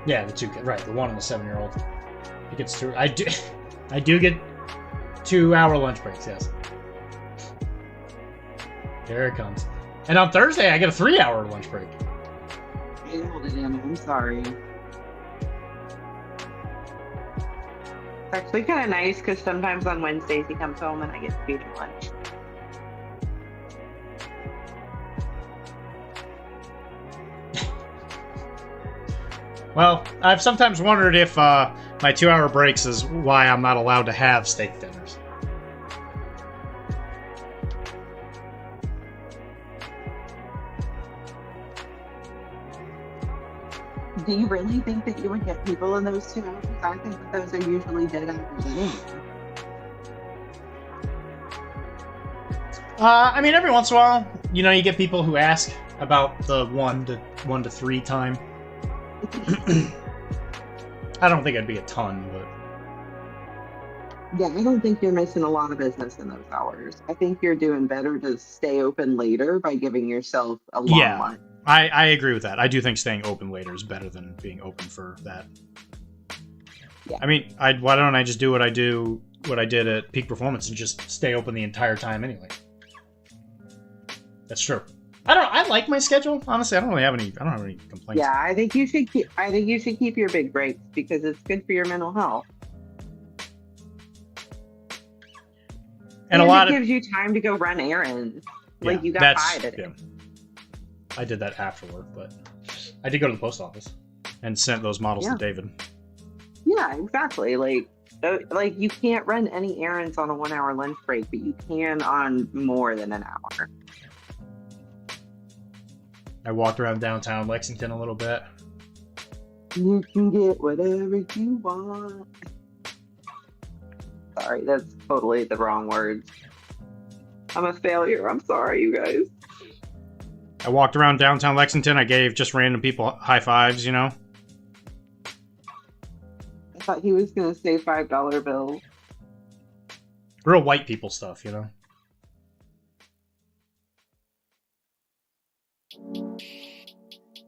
Yeah, the 2, right? The 1 and the 7-year-old. It gets 2. I do get 2-hour lunch breaks. Yes. There it comes. And on Thursday, I get a 3-hour lunch break. I hold it in. I'm sorry. It's actually kind of nice because sometimes on Wednesdays he comes home and I get to feed him lunch. Well, I've sometimes wondered if my 2-hour breaks is why I'm not allowed to have steak dinners. Do you really think that you would get people in those 2 hours? I think that those are usually dead hours anyway. I mean, every once in a while, you get people who ask about the 1 to 3 time. I don't think it'd be a ton, but yeah, I don't think you're missing a lot of business in those hours. I think you're doing better to stay open later by giving yourself a long lunch. I agree with that. I do think staying open later is better than being open for that. Yeah. I mean, why don't I just do what I did at Peak Performance and just stay open the entire time anyway? That's true. I like my schedule. Honestly, I don't have any complaints. Yeah, I think you should keep your big breaks because it's good for your mental health. And it gives you time to go run errands. Like you got by today. Yeah. I did that after work, but I did go to the post office and sent those models to David. Yeah, exactly. Like you can't run any errands on a 1-hour lunch break, but you can on more than an hour. I walked around downtown Lexington a little bit. You can get whatever you want. Sorry, that's totally the wrong words. I'm a failure. I'm sorry, you guys. I walked around downtown Lexington. I gave just random people high fives, I thought he was going to say $5 bills. Real white people stuff,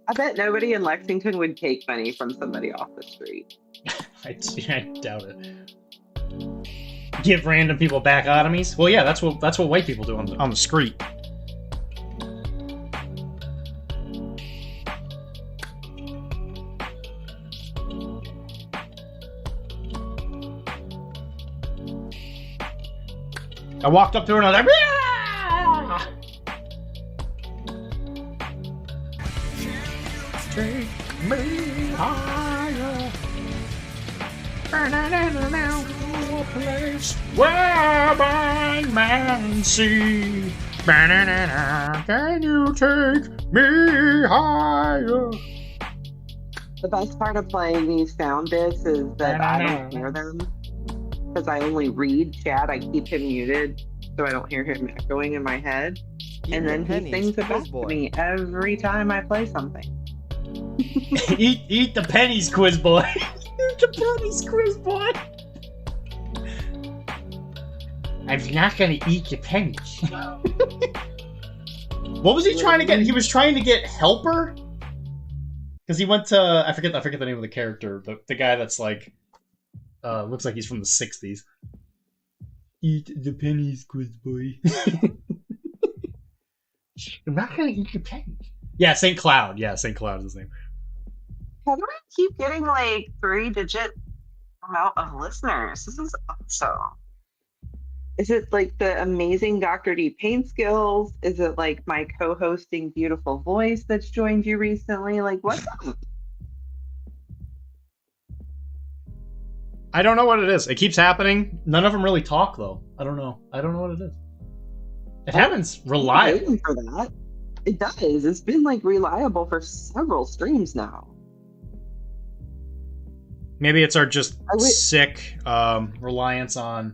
I bet nobody in Lexington would take money from somebody off the street. I doubt it. Give random people back automies? Well, yeah, that's what white people do on the street. I walked up to her and I was like, "Meow!" Take me higher. To a place where blind man see. Can you take me higher? The best part of playing these sound bits is that I don't hear them. Because I only read chat, I keep him muted so I don't hear him echoing in my head. And then he sings it back to me every time I play something. Eat the pennies, quiz boy. Eat the pennies, quiz boy. I'm not gonna eat your pennies. What was he trying to get? He was trying to get Helper? Because he went to I forget the name of the character, the guy that's like looks like he's from the 60s. Eat the pennies, quiz boy. I'm not gonna eat your pennies. Yeah, St. Cloud. Yeah, St. Cloud is his name. How do I keep getting like 3-digit amount of listeners? This is awesome. Is it like the amazing Dr.D paint skills? Is it like my co-hosting beautiful voice that's joined you recently? Like what's up? I don't know what it is. It keeps happening. None of them really talk though. I don't know what it is. It happens reliably. I'm waiting for that. It does. It's been like reliable for several streams now. Maybe it's our just sick reliance on...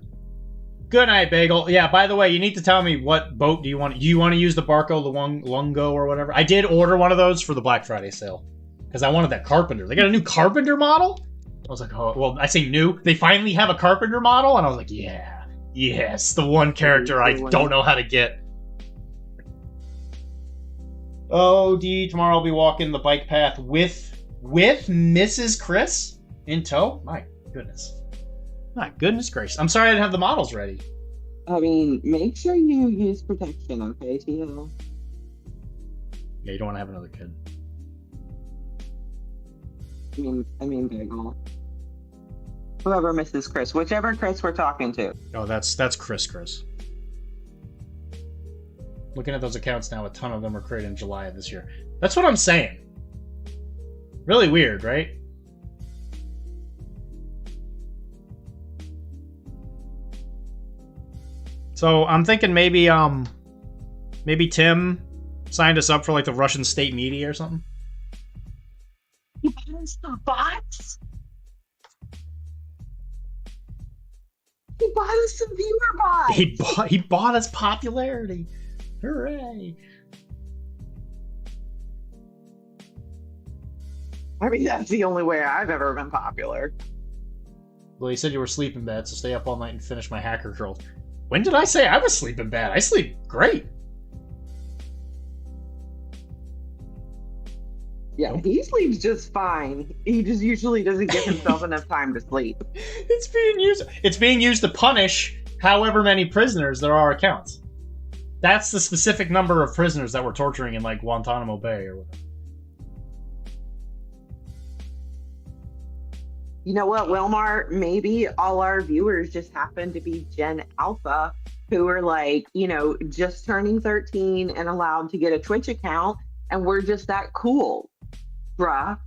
Good night, Bagel. Yeah, by the way, you need to tell me what boat do you want. Do you want to use the Barco Lungo or whatever? I did order one of those for the Black Friday sale. Because I wanted that Carpenter. They got a new Carpenter model? I was like, oh, well, I say new. They finally have a Carpenter model? And I was like, yeah. Yes, the one character I don't know how to get. Oh, D, tomorrow I'll be walking the bike path with Mrs. Chris in tow? My goodness. My goodness gracious. I'm sorry I didn't have the models ready. I mean, make sure you use protection, okay, Tito? Yeah, you don't want to have another kid. I mean, Bagel. Whoever Mrs. Chris, whichever Chris we're talking to. Oh, that's Chris. Looking at those accounts now, a ton of them were created in July of this year. That's what I'm saying. Really weird, right? So I'm thinking maybe Tim signed us up for like the Russian state media or something. He bought us the bots? He bought us some viewer bots. He bought us popularity. Hooray! I mean, that's the only way I've ever been popular. Well, you said you were sleeping bad, so stay up all night and finish my hacker curls. When did I say I was sleeping bad? I sleep great. Yeah, he sleeps just fine. He just usually doesn't give himself enough time to sleep. It's being used to punish however many prisoners there are accounts. That's the specific number of prisoners that we're torturing in like Guantanamo Bay or whatever. You know what, Wilmar? Maybe all our viewers just happen to be Gen Alpha who are like, you know, just turning 13 and allowed to get a Twitch account, and we're just that cool, bruh.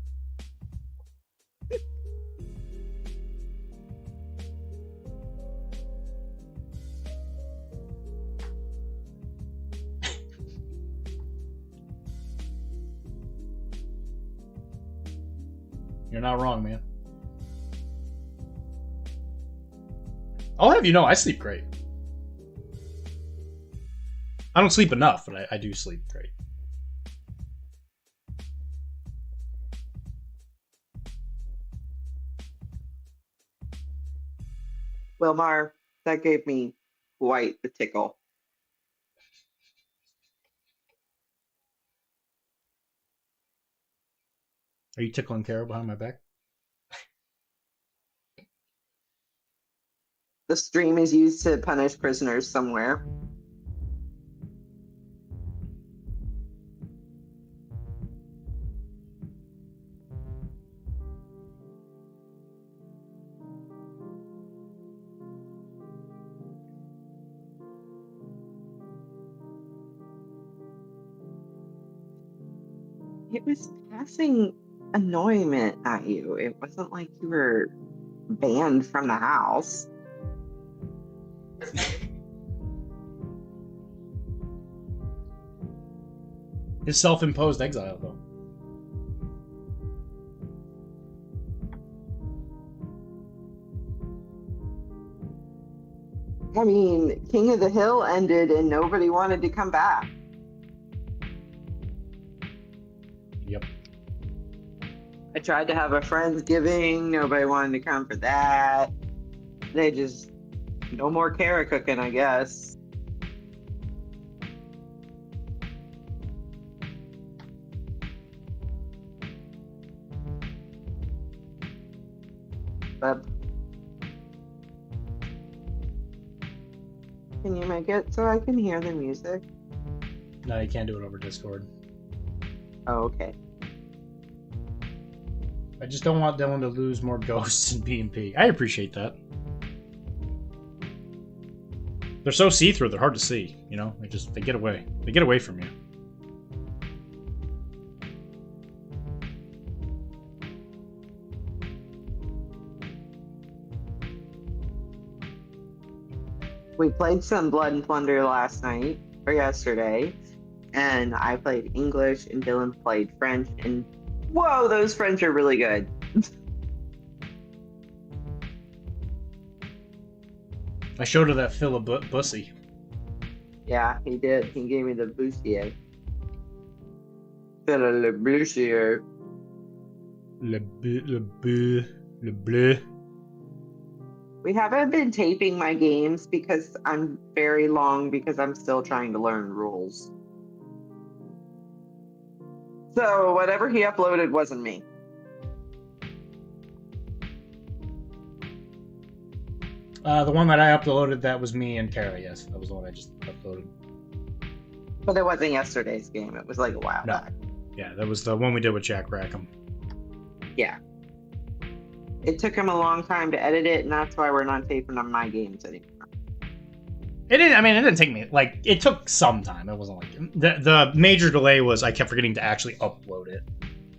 You're not wrong, man. I'll have you know, I sleep great. I don't sleep enough, but I do sleep great. Wilmar, that gave me quite the tickle. Are you tickling Carol behind my back? The stream is used to punish prisoners somewhere. It was passing annoyment at you. It wasn't like you were banned from the house. His self-imposed exile, though. I mean, King of the Hill ended and nobody wanted to come back. Yep. I tried to have a Friendsgiving. Nobody wanted to come for that. They just... no more carrot cooking, I guess. But can you make it so I can hear the music? No, you can't do it over Discord. Oh, okay. I just don't want Dylan to lose more ghosts in PvP. I appreciate that. They're so see-through, they're hard to see, you know? They get away. They get away from you. We played some Blood and Plunder last night, or yesterday, and I played English, and Dylan played French, and whoa, those French are really good. I showed her that bussy. Yeah, he did. He gave me the bustier. Le bustier. Le bleu. We haven't been taping my games because I'm very long because I'm still trying to learn rules. So whatever he uploaded wasn't me. The one that I uploaded, that was me and Tara, yes. That was the one I just uploaded. But it wasn't yesterday's game. It was like a while back. Yeah, that was the one we did with Jack Rackham. Yeah. It took him a long time to edit it, and that's why we're not taping on my games anymore. It didn't take me, like, it took some time. It wasn't like, the major delay was I kept forgetting to actually upload it.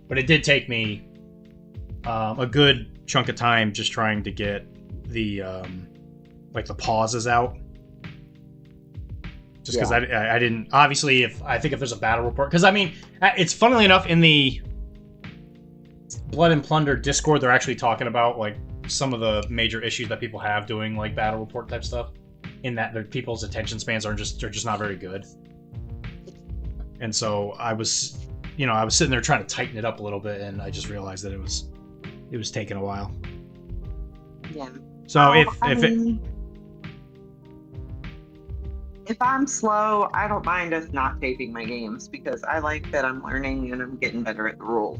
But it did take me a good chunk of time just trying to get the, like, the pauses out. Just because I didn't, obviously, I think if there's a battle report, because, I mean, it's funnily enough, in the Blood and Plunder Discord, they're actually talking about, like, some of the major issues that people have doing, like, battle report type stuff. In that their people's attention spans are just not very good. And so I was sitting there trying to tighten it up a little bit, and I just realized that it was taking a while. Yeah. So if I'm slow, I don't mind us not taping my games because I like that I'm learning and I'm getting better at the rules.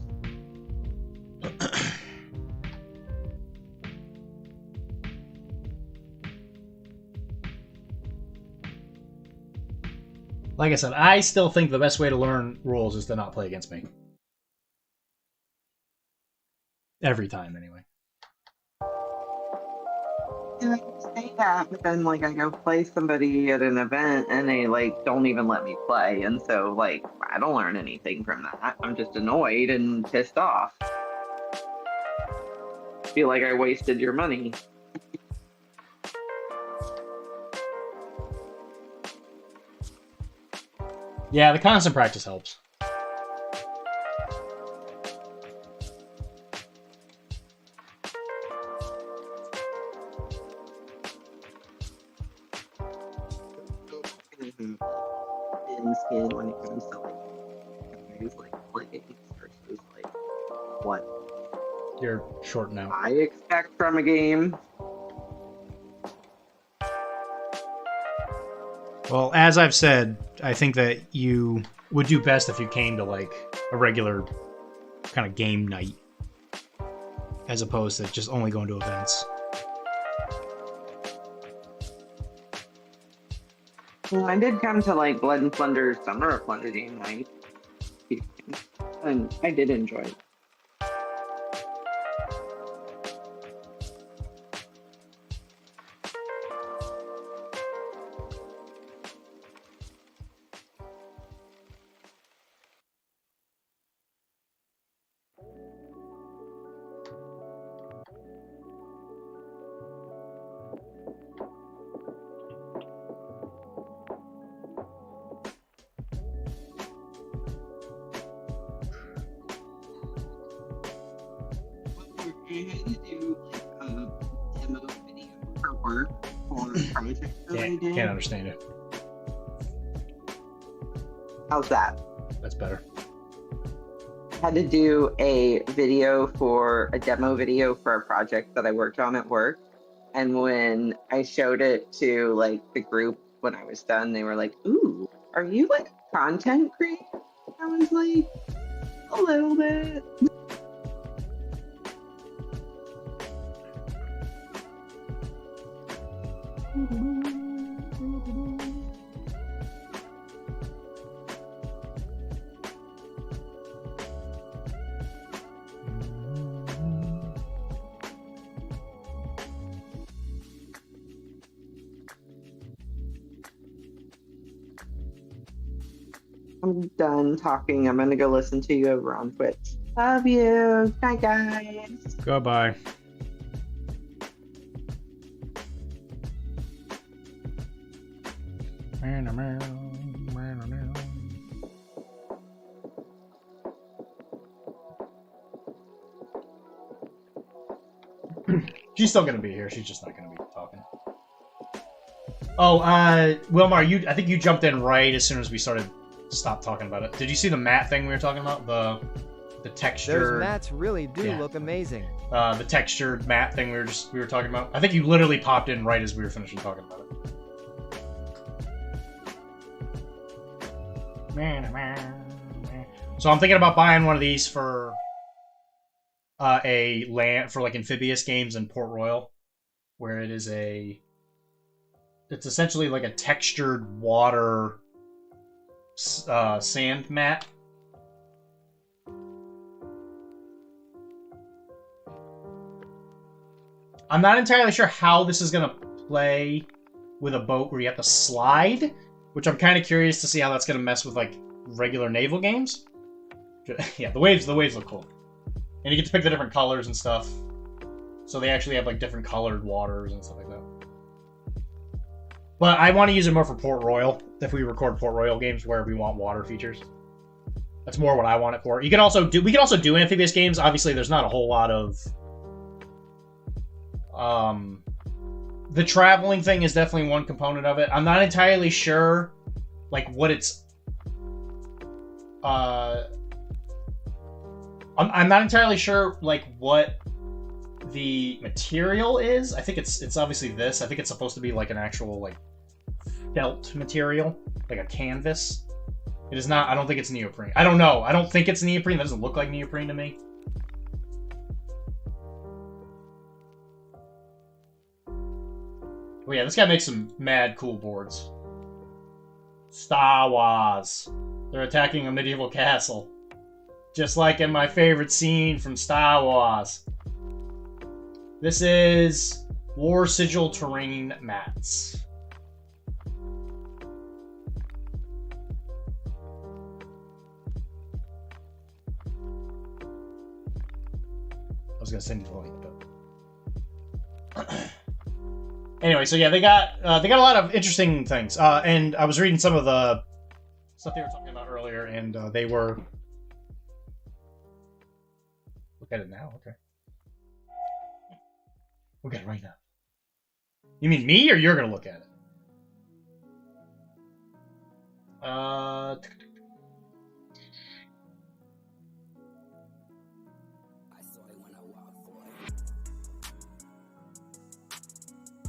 Like I said, I still think the best way to learn rules is to not play against me. Every time, anyway. Yeah, I say that, but then like I go play somebody at an event and they like don't even let me play, and so like I don't learn anything from that. I'm just annoyed and pissed off. Feel like I wasted your money. Yeah, the constant practice helps. In skin when it comes to like use like playing versus like what You're short now. I expect from a game. Well, as I've said, I think that you would do best if you came to, like, a regular kind of game night, as opposed to just only going to events. Well, I did come to, like, Blood and Plunder Summer of Plunder game night, and I did enjoy it. I had to do like a demo video for work for a project that I did. Can't understand it. How's that? That's better. I had to do a demo video for a project that I worked on at work. And when I showed it to like the group when I was done, they were like, "Ooh, are you like a content creator?" I was like, "A little bit." I'm done talking. I'm gonna go listen to you over on Twitch. Love you. Bye, guys. Goodbye. She's still gonna be here. She's just not gonna be talking. Oh, Wilmar, I think you jumped in right as soon as we stopped talking about it. Did you see the mat thing we were talking about? The texture. Those mats really do look amazing. The textured mat thing we were talking about. I think you literally popped in right as we were finishing talking about it. So I'm thinking about buying one of these for like amphibious games in Port Royal, where it's essentially like a textured water sand mat. I'm not entirely sure how this is going to play with a boat where you have to slide, which I'm kind of curious to see how that's going to mess with, like, regular naval games. Yeah, the waves look cool. And you get to pick the different colors and stuff. So they actually have, like, different colored waters and stuff like that. But I want to use it more for Port Royal, if we record Port Royal games where we want water features. That's more what I want it for. We can also do amphibious games. Obviously, there's not a whole lot of... the traveling thing is definitely one component of it. I'm not entirely sure, like, what it's... I'm not entirely sure, like, what the material is. I think it's obviously this. I think it's supposed to be, like, an actual, like, felt material. Like a canvas. It is not... I don't think it's neoprene. I don't know. I don't think it's neoprene. That doesn't look like neoprene to me. Well, yeah, this guy makes some mad cool boards. Star Wars. They're attacking a medieval castle. Just like in my favorite scene from Star Wars. This is War Sigil Terrain Mats. I was gonna send you the link, but... Anyway, so yeah, they got a lot of interesting things, and I was reading some of the stuff they were talking about earlier, and they were... Look at it now, okay. Look at it right now. You mean me, or you're gonna look at it?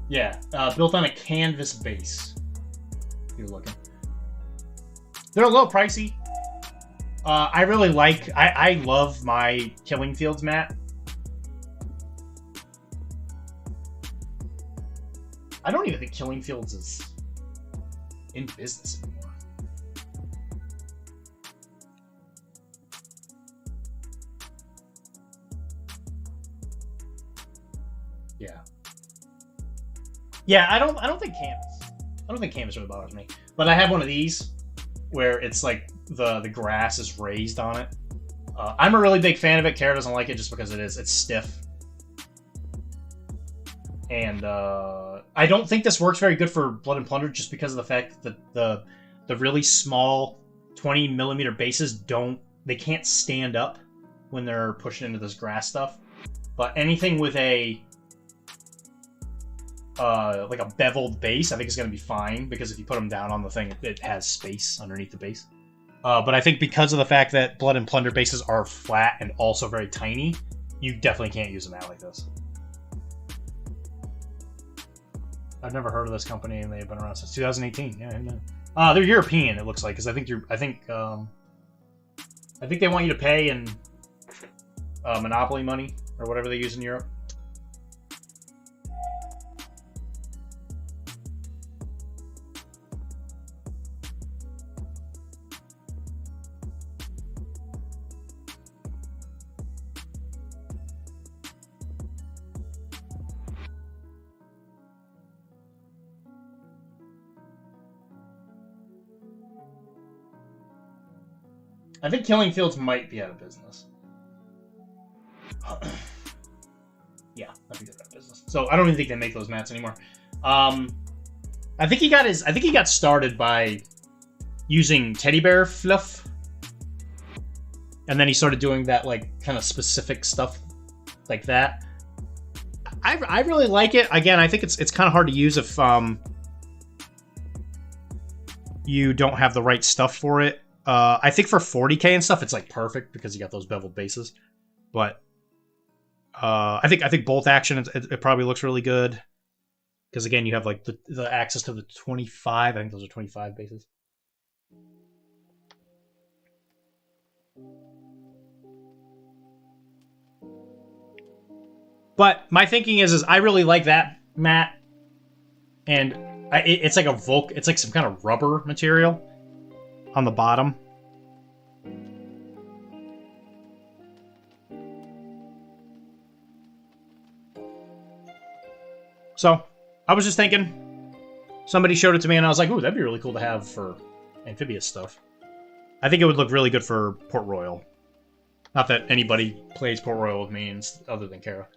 Yeah, built on a canvas base. You're looking. They're a little pricey. I really like... I love my Killing Fields mat. I don't even think Killing Fields is in business anymore. Yeah. Yeah, I don't think canvas really bothers me. But I have one of these where it's like the grass is raised on it. I'm a really big fan of it. Kara doesn't like it just because it's stiff. And I don't think this works very good for Blood and Plunder just because of the fact that the really small 20mm bases they can't stand up when they're pushing into this grass stuff. But anything with a like a beveled base, I think is going to be fine, because if you put them down on the thing, it has space underneath the base. But I think because of the fact that Blood and Plunder bases are flat and also very tiny, you definitely can't use a mat like this. I've never heard of this company, and they've been around since 2018. Yeah, I know. They're European, it looks like, because I think they want you to pay in Monopoly money or whatever they use in Europe. I think Killing Fields might be out of business. Yeah, I think they're out of business. So I don't even think they make those mats anymore. I think he got started by using teddy bear fluff, and then he started doing that like kind of specific stuff like that. I really like it. Again, I think it's kind of hard to use if you don't have the right stuff for it. I think for 40k and stuff, it's like perfect because you got those beveled bases. But I think bolt action it probably looks really good because again you have like the access to the 25. I think those are 25 bases. But my thinking is I really like that mat, and it's like it's like some kind of rubber material on the bottom. So, I was just thinking, somebody showed it to me and I was like, ooh, that'd be really cool to have for amphibious stuff. I think it would look really good for Port Royal. Not that anybody plays Port Royal with me other than Kara.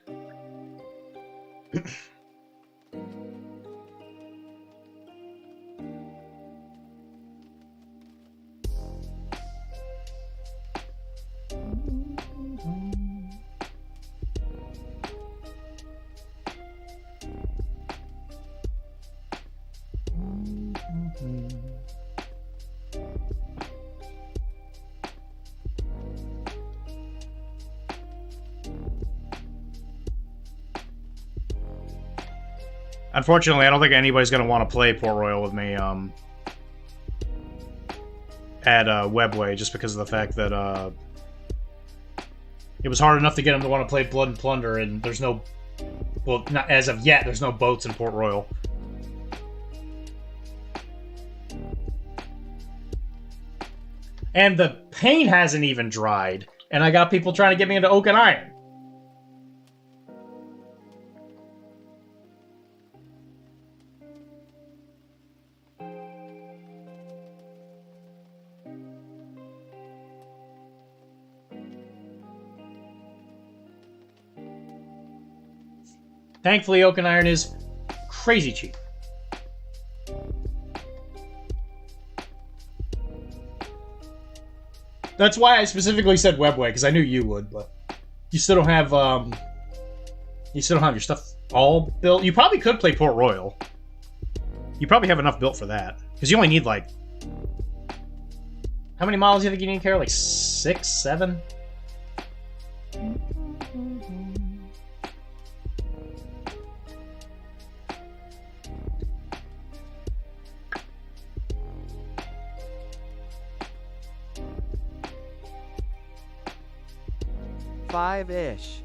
Unfortunately, I don't think anybody's going to want to play Port Royal with me at Webway, just because of the fact that it was hard enough to get them to want to play Blood and Plunder, and there's no... Well, not as of yet, there's no boats in Port Royal. And the paint hasn't even dried, and I got people trying to get me into Oak and Iron. Thankfully, Oak and Iron is crazy cheap. That's why I specifically said Webway, because I knew you would, but you still don't have your stuff all built. You probably could play Port Royal. You probably have enough built for that, because you only need like... How many models do you think you need, Kara? Like 6, 7? Five-ish.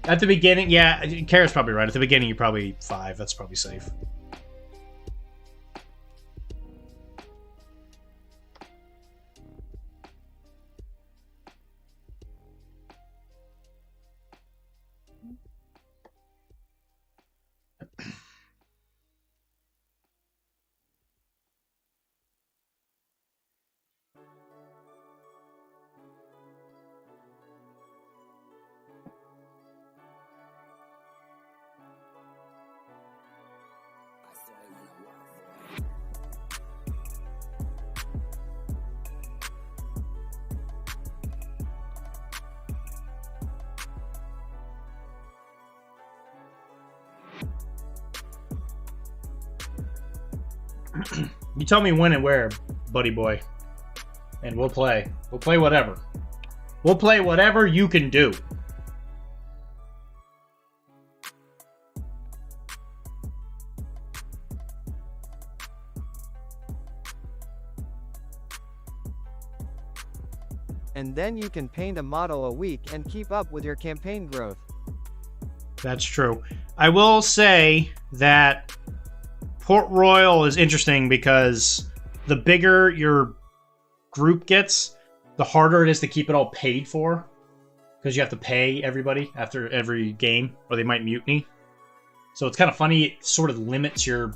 At the beginning, yeah, Kara's probably right. At the beginning, you're probably 5. That's probably safe. You tell me when and where, buddy boy, and we'll play. We'll play whatever. We'll play whatever you can do. And then you can paint a model a week and keep up with your campaign growth. That's true. I will say that Port Royal is interesting because the bigger your group gets, the harder it is to keep it all paid for. Because you have to pay everybody after every game, or they might mutiny. So it's kind of funny, it sort of limits your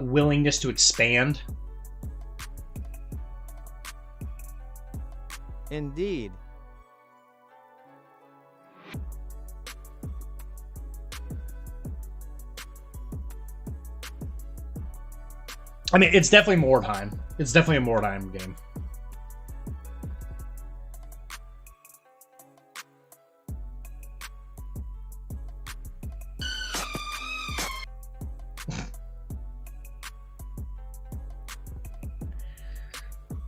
willingness to expand. Indeed. I mean, it's definitely more time. It's definitely a more time game.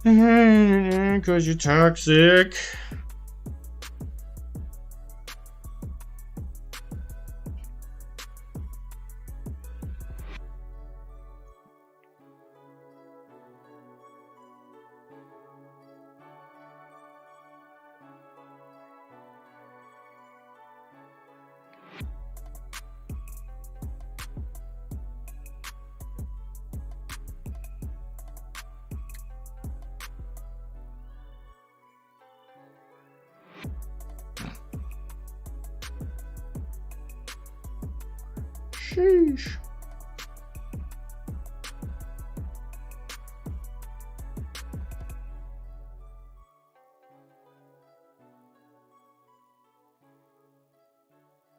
Because you're toxic. Sheesh.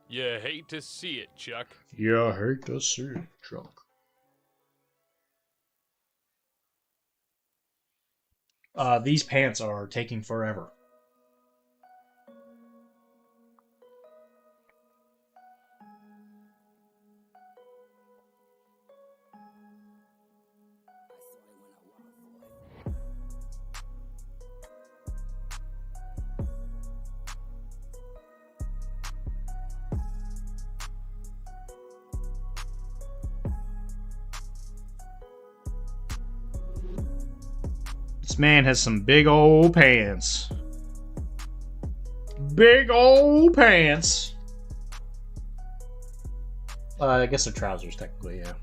You hate to see it, Chuck. Yeah, I hate to see it, Chuck. These pants are taking forever. This man has some big old pants. Big old pants. I guess they're trousers, technically, yeah.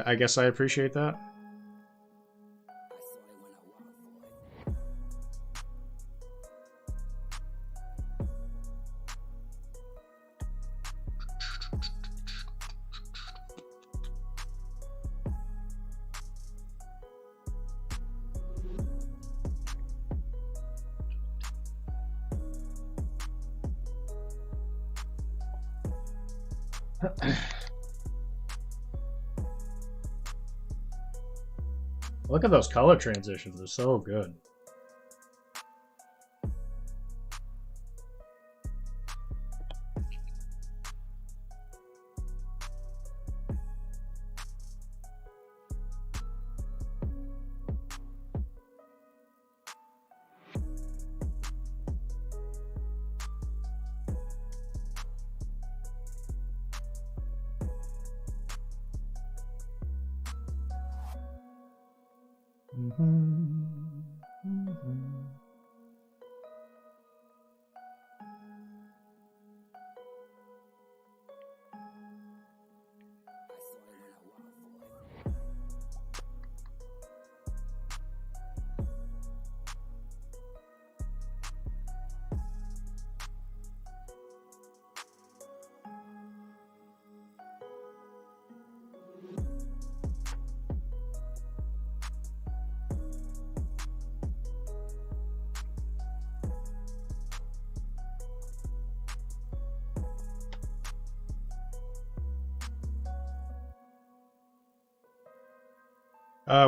I guess I appreciate that. Look at those color transitions, they're so good.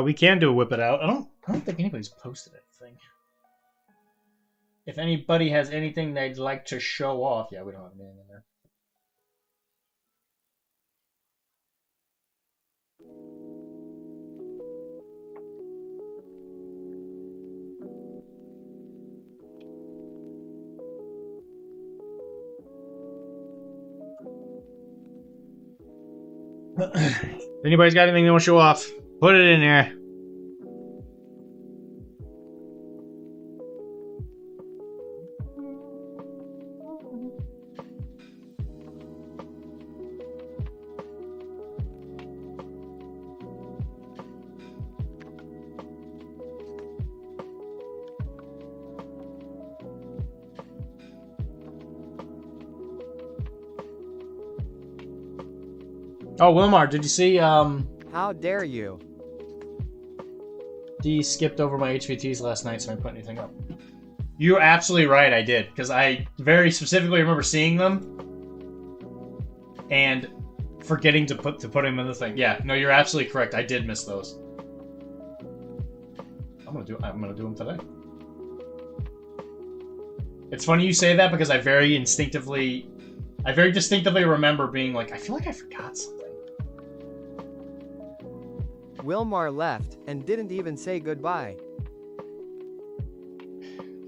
We can do a whip it out. I don't think anybody's posted anything. If anybody has anything they'd like to show off, yeah, we don't have anything in there. If anybody's got anything they want to show off, put it in there. Oh, Wilmar, did you see, How dare you? D skipped over my HVTs last night, so I didn't put anything up. You're absolutely right, I did, because I very specifically remember seeing them and forgetting to put them in the thing. Yeah, no, you're absolutely correct. I did miss those. I'm gonna do them today. It's funny you say that because I very distinctively remember being like, I feel like I forgot something. Wilmar left and didn't even say goodbye.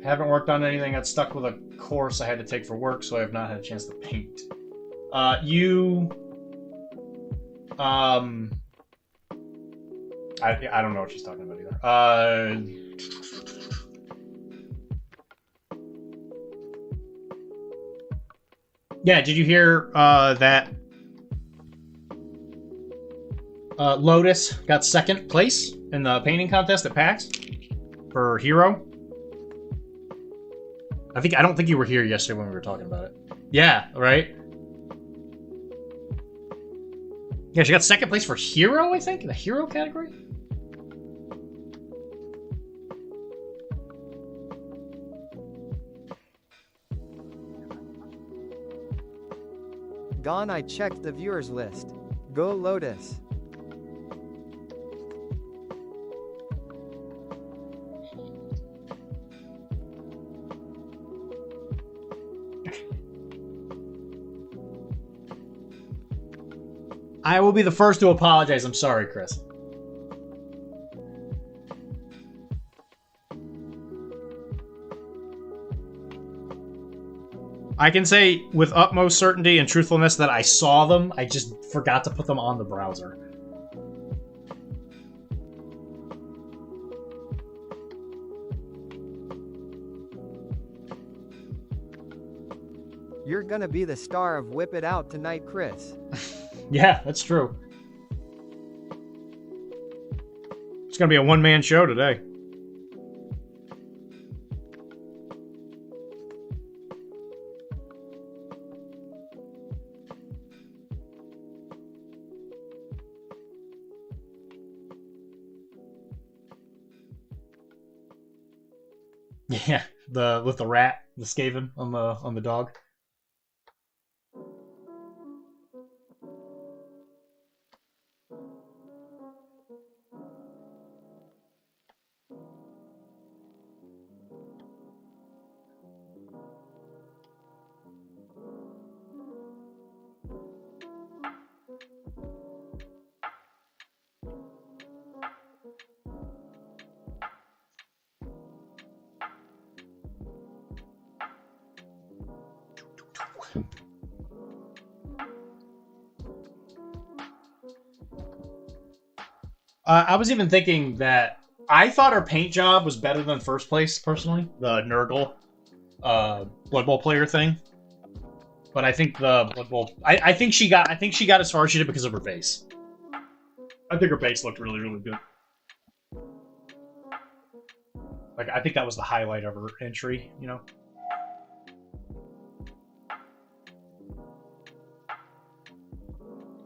Haven't worked on anything. Got stuck with a course I had to take for work, so I have not had a chance to paint. I don't know what she's talking about either. Yeah, did you hear that Lotus got second place in the painting contest at PAX for Hero? I don't think you were here yesterday when we were talking about it. Yeah, right? Yeah, she got second place for Hero, I think? In the Hero category? Gone, I checked the viewers list. Go Lotus. I will be the first to apologize. I'm sorry, Chris. I can say with utmost certainty and truthfulness that I saw them. I just forgot to put them on the browser. You're gonna be the star of Whip It Out tonight, Chris. Yeah, that's true. It's gonna be a one-man show today. Yeah, with the rat, the Skaven on the dog. I was even thinking that I thought her paint job was better than first place, personally. The Nurgle Blood Bowl player thing. But I think the Blood Bowl I think she got as far as she did because of her base. I think her base looked really, really good. Like, I think that was the highlight of her entry, you know?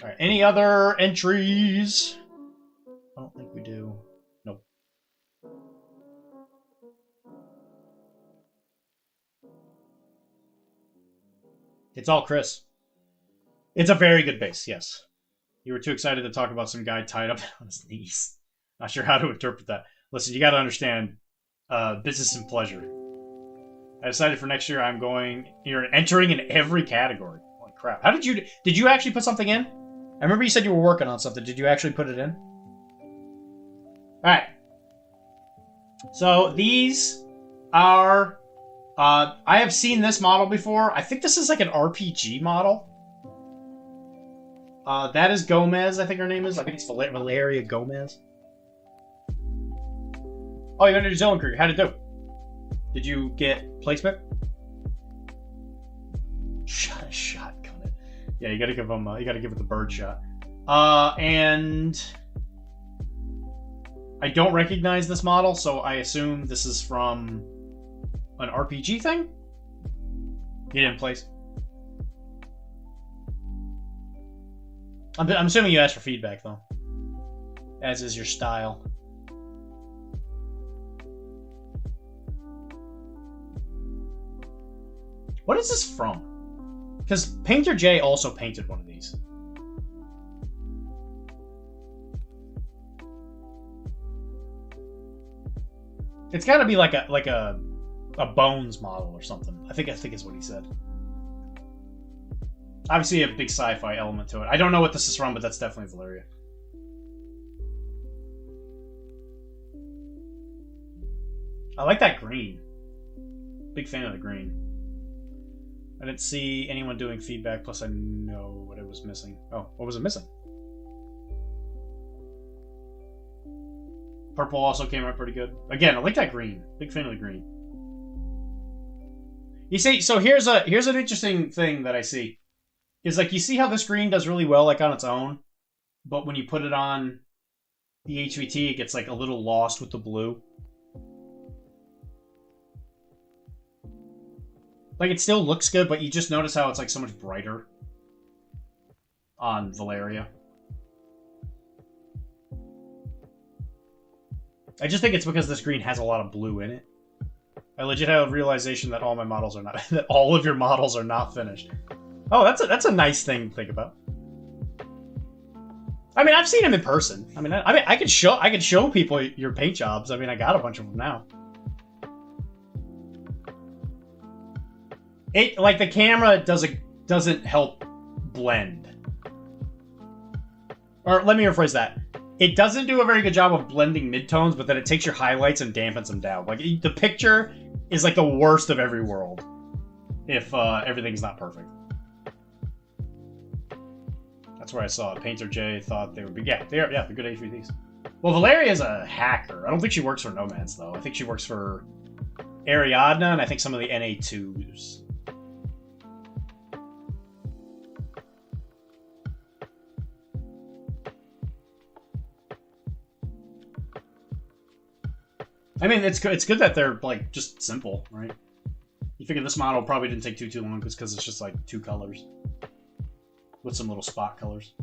Alright, any other entries? I don't think we do. Nope. It's all Chris. It's a very good base, yes. You were too excited to talk about some guy tied up on his knees. Not sure how to interpret that. Listen, you gotta understand, business and pleasure. I decided for next year you're entering in every category. Holy crap. Did you actually put something in? I remember you said you were working on something. Did you actually put it in? Alright. So, these are... I have seen this model before. I think this is like an RPG model. That is Gomez, I think her name is. I think it's Valeria Gomez. Oh, you're under New Zealand crew. How'd it do? Did you get placement? Shotgun it. Yeah, you gotta give them. You gotta give it the bird shot. And I don't recognize this model, so I assume this is from an RPG thing. You didn't place. I'm assuming you asked for feedback, though. As is your style. What is this from? Because Painter J also painted one of these. It's got to be like a Bones model or something. I think is what he said. Obviously, a big sci-fi element to it. I don't know what this is from, but that's definitely Valeria. I like that green. Big fan of the green. I didn't see anyone doing feedback, plus I know what it was missing. Oh, what was it missing? Purple also came out pretty good. Again, I like that green. Big fan of the green. You see, so here's an interesting thing that I see. Is like, you see how this green does really well like on its own, but when you put it on the HVT, it gets like a little lost with the blue. Like, it still looks good, but you just notice how it's like so much brighter on Valeria. I just think it's because this green has a lot of blue in it. I legit have a realization that all my models are not that all of your models are not finished. Oh, that's a nice thing to think about. I mean, I've seen him in person. I mean, I could show people your paint jobs. I mean, I got a bunch of them now. It like the camera doesn't help blend. Or let me rephrase that. It doesn't do a very good job of blending midtones, but then it takes your highlights and dampens them down. Like, the picture is like the worst of every world if everything's not perfect. That's where I saw it. Painter J thought they would be... Yeah, they're good HVTs. Well, Valeria is a hacker. I don't think she works for Nomads, though. I think she works for Ariadna, and I think some of the NA2s. I mean, it's good that they're, like, just simple, right? You figure this model probably didn't take too long because it's just, like, 2 colors. With some little spot colors.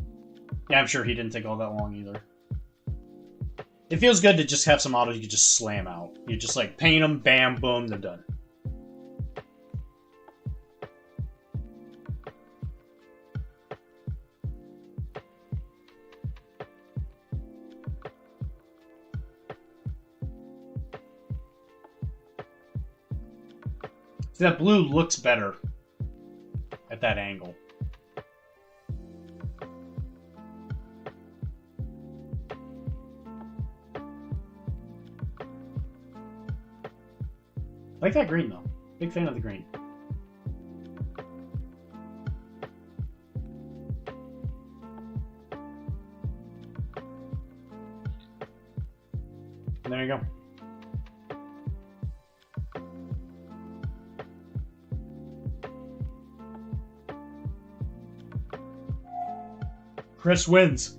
Yeah, I'm sure he didn't take all that long either. It feels good to just have some models you can just slam out. You just, like, paint them, bam, boom, they're done. See, that blue looks better at that angle. I like that green, though. Big fan of the green. And there you go. Chris wins.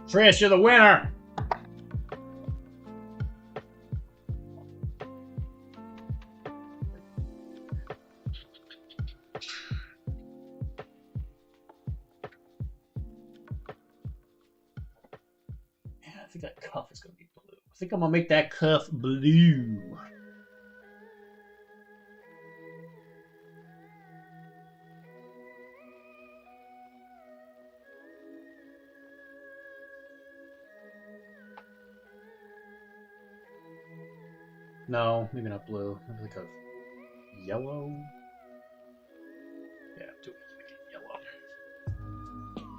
Chris, you're the winner! Yeah, I think that cuff is going to be blue. I think I'm going to make that cuff blue. No, maybe not blue. Maybe like a yellow. Yeah, do it yellow.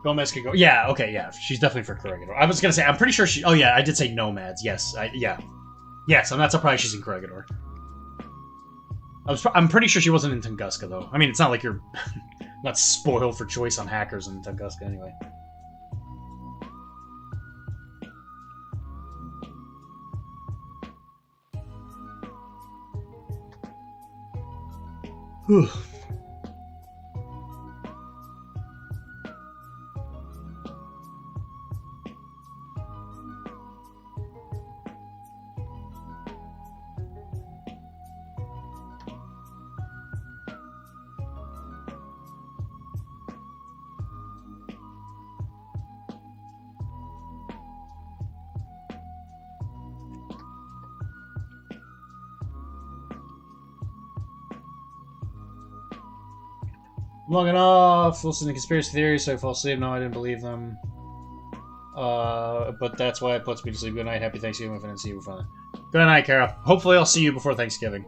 Gomez could go. Yeah, okay, yeah. She's definitely for Corregidor. I was gonna say, I'm pretty sure she. Oh yeah, I did say Nomads. Yes, yeah. Yes, I'm not surprised she's in Corregidor. I'm pretty sure she wasn't in Tunguska though. I mean, it's not like you're not spoiled for choice on hackers in Tunguska anyway. Whew. Logging off. Listen to conspiracy theories, so I fall asleep. No, I didn't believe them. But that's why it puts me to sleep. Good night. Happy Thanksgiving if I didn't see you before. Good night, Kara. Hopefully I'll see you before Thanksgiving.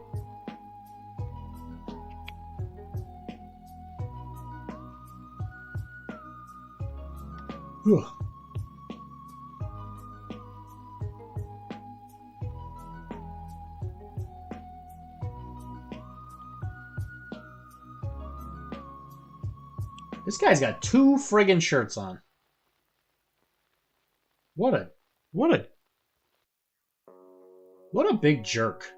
Whew. This guy's got 2 friggin' shirts on. What a big jerk.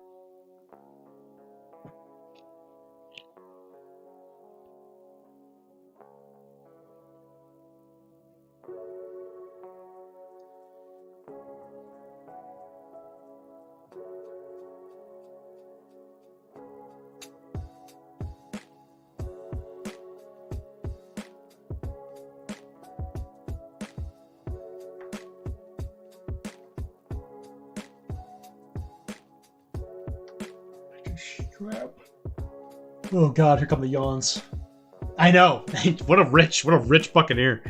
Crap. Oh god, here come the yawns. I know. what a rich buccaneer.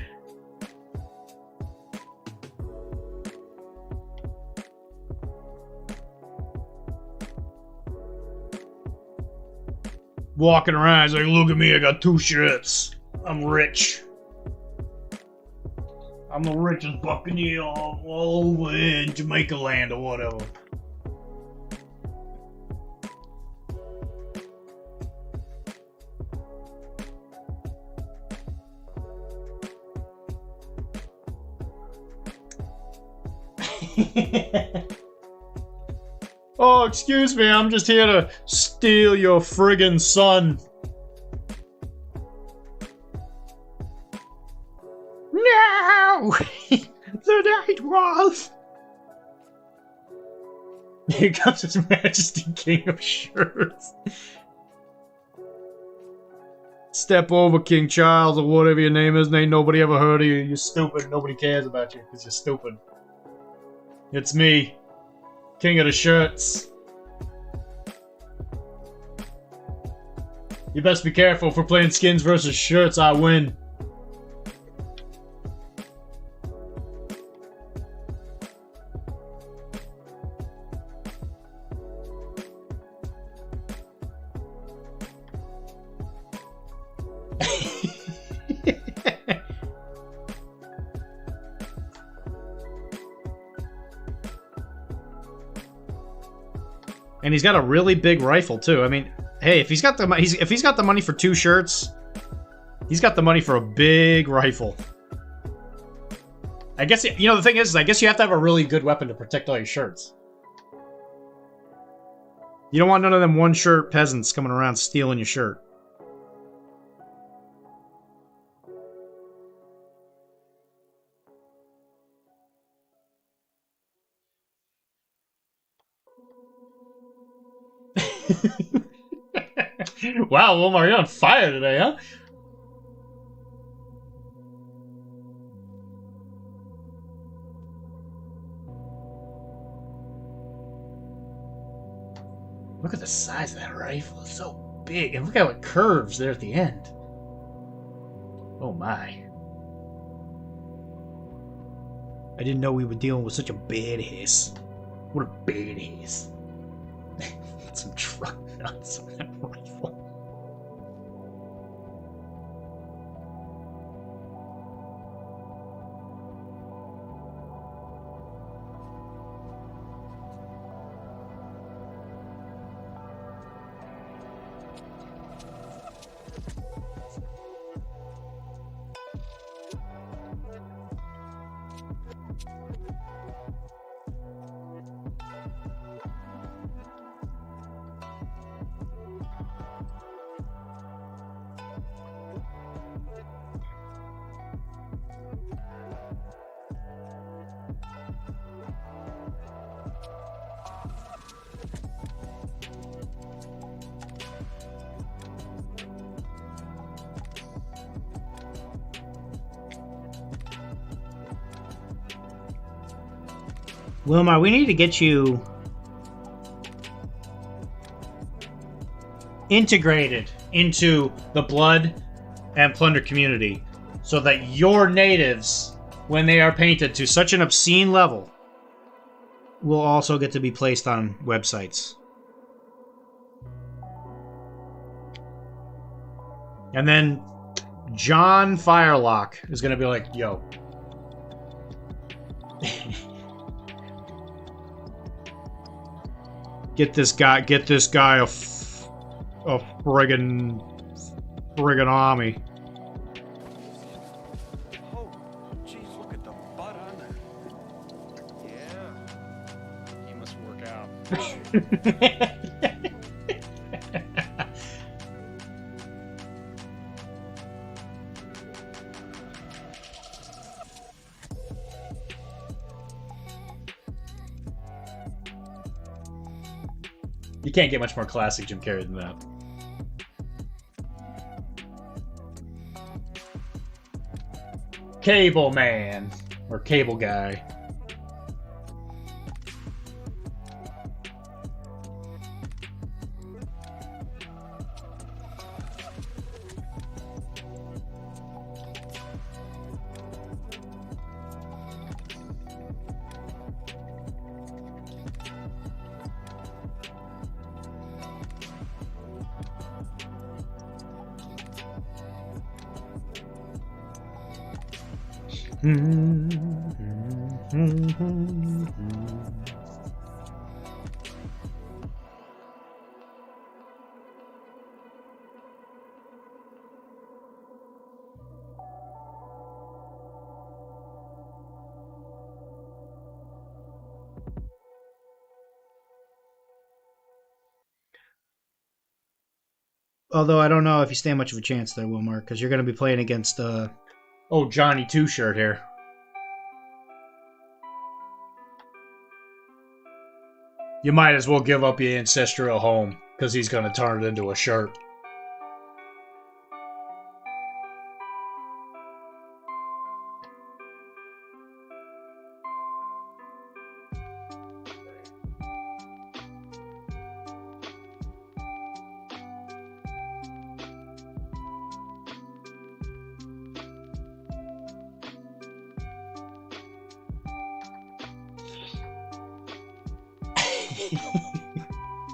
Walking around, he's like, look at me, I got 2 shirts. I'm rich. I'm the richest buccaneer all over in Jamaica land or whatever. Oh, excuse me, I'm just here to steal your friggin' son. No! The Night Wolf! Here comes His Majesty King of Shirts. Step over, King Charles, or whatever your name is. Ain't nobody ever heard of you. You're stupid. Nobody cares about you because you're stupid. It's me, King of the Shirts. You best be careful. If we're playing skins versus shirts, I win. And he's got a really big rifle too. I mean, hey, if he's got the money for 2 shirts, he's got the money for a big rifle. I guess you know the thing is I guess you have to have a really good weapon to protect all your shirts. You don't want none of them 1-shirt peasants coming around stealing your shirt. Wow, Wilmar, you're on fire today, huh? Look at the size of that rifle. It's so big. And look how it curves there at the end. Oh my. I didn't know we were dealing with such a badass. What a badass. Some truck nuts on that rifle. Wilmar, we need to get you integrated into the blood and plunder community, so that your natives, when they are painted to such an obscene level, will also get to be placed on websites. And then John Firelock is going to be like, yo. Get this guy a friggin' army. Oh, jeez, look at the butt on there. Yeah. He must work out. You can't get much more classic Jim Carrey than that. Cable Man. Or Cable Guy. Although I don't know if you stand much of a chance there, Wilmar, because you're going to be playing against, oh, Johnny Two-Shirt here. You might as well give up your ancestral home, because he's going to turn it into a shirt.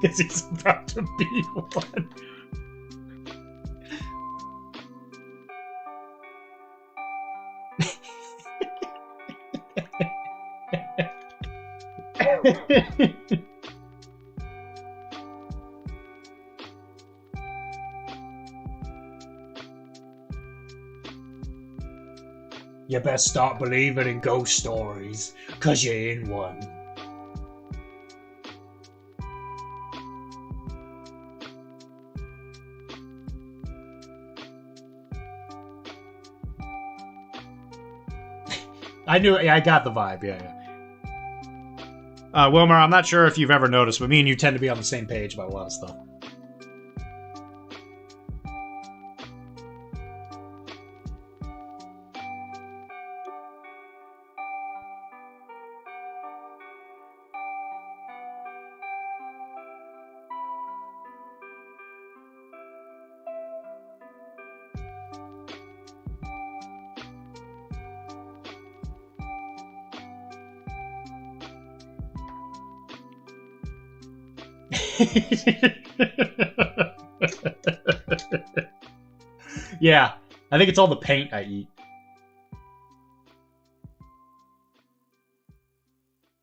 Because he's about to be one. You best start believing in ghost stories, 'cause you're in one. I knew it. Yeah, I got the vibe. Yeah, yeah. Wilmer, I'm not sure if you've ever noticed, but me and you tend to be on the same page about a lot of stuff. Yeah, I think it's all the paint I eat.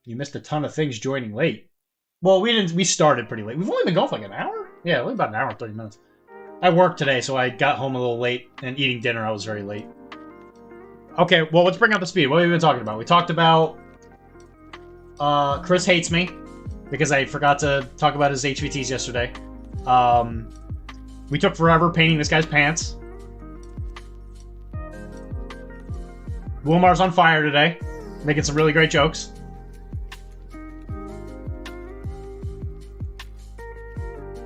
You missed a ton of things joining late. Well, we started pretty late. We've only been going for like an hour? Yeah, only about an hour and 30 minutes. I worked today, so I got home a little late, and eating dinner I was very late. Okay, well, let's bring up the speed. What have we been talking about? We talked about Chris hates me because I forgot to talk about his HVTs yesterday. We took forever painting this guy's pants. Wilmar's on fire today, making some really great jokes.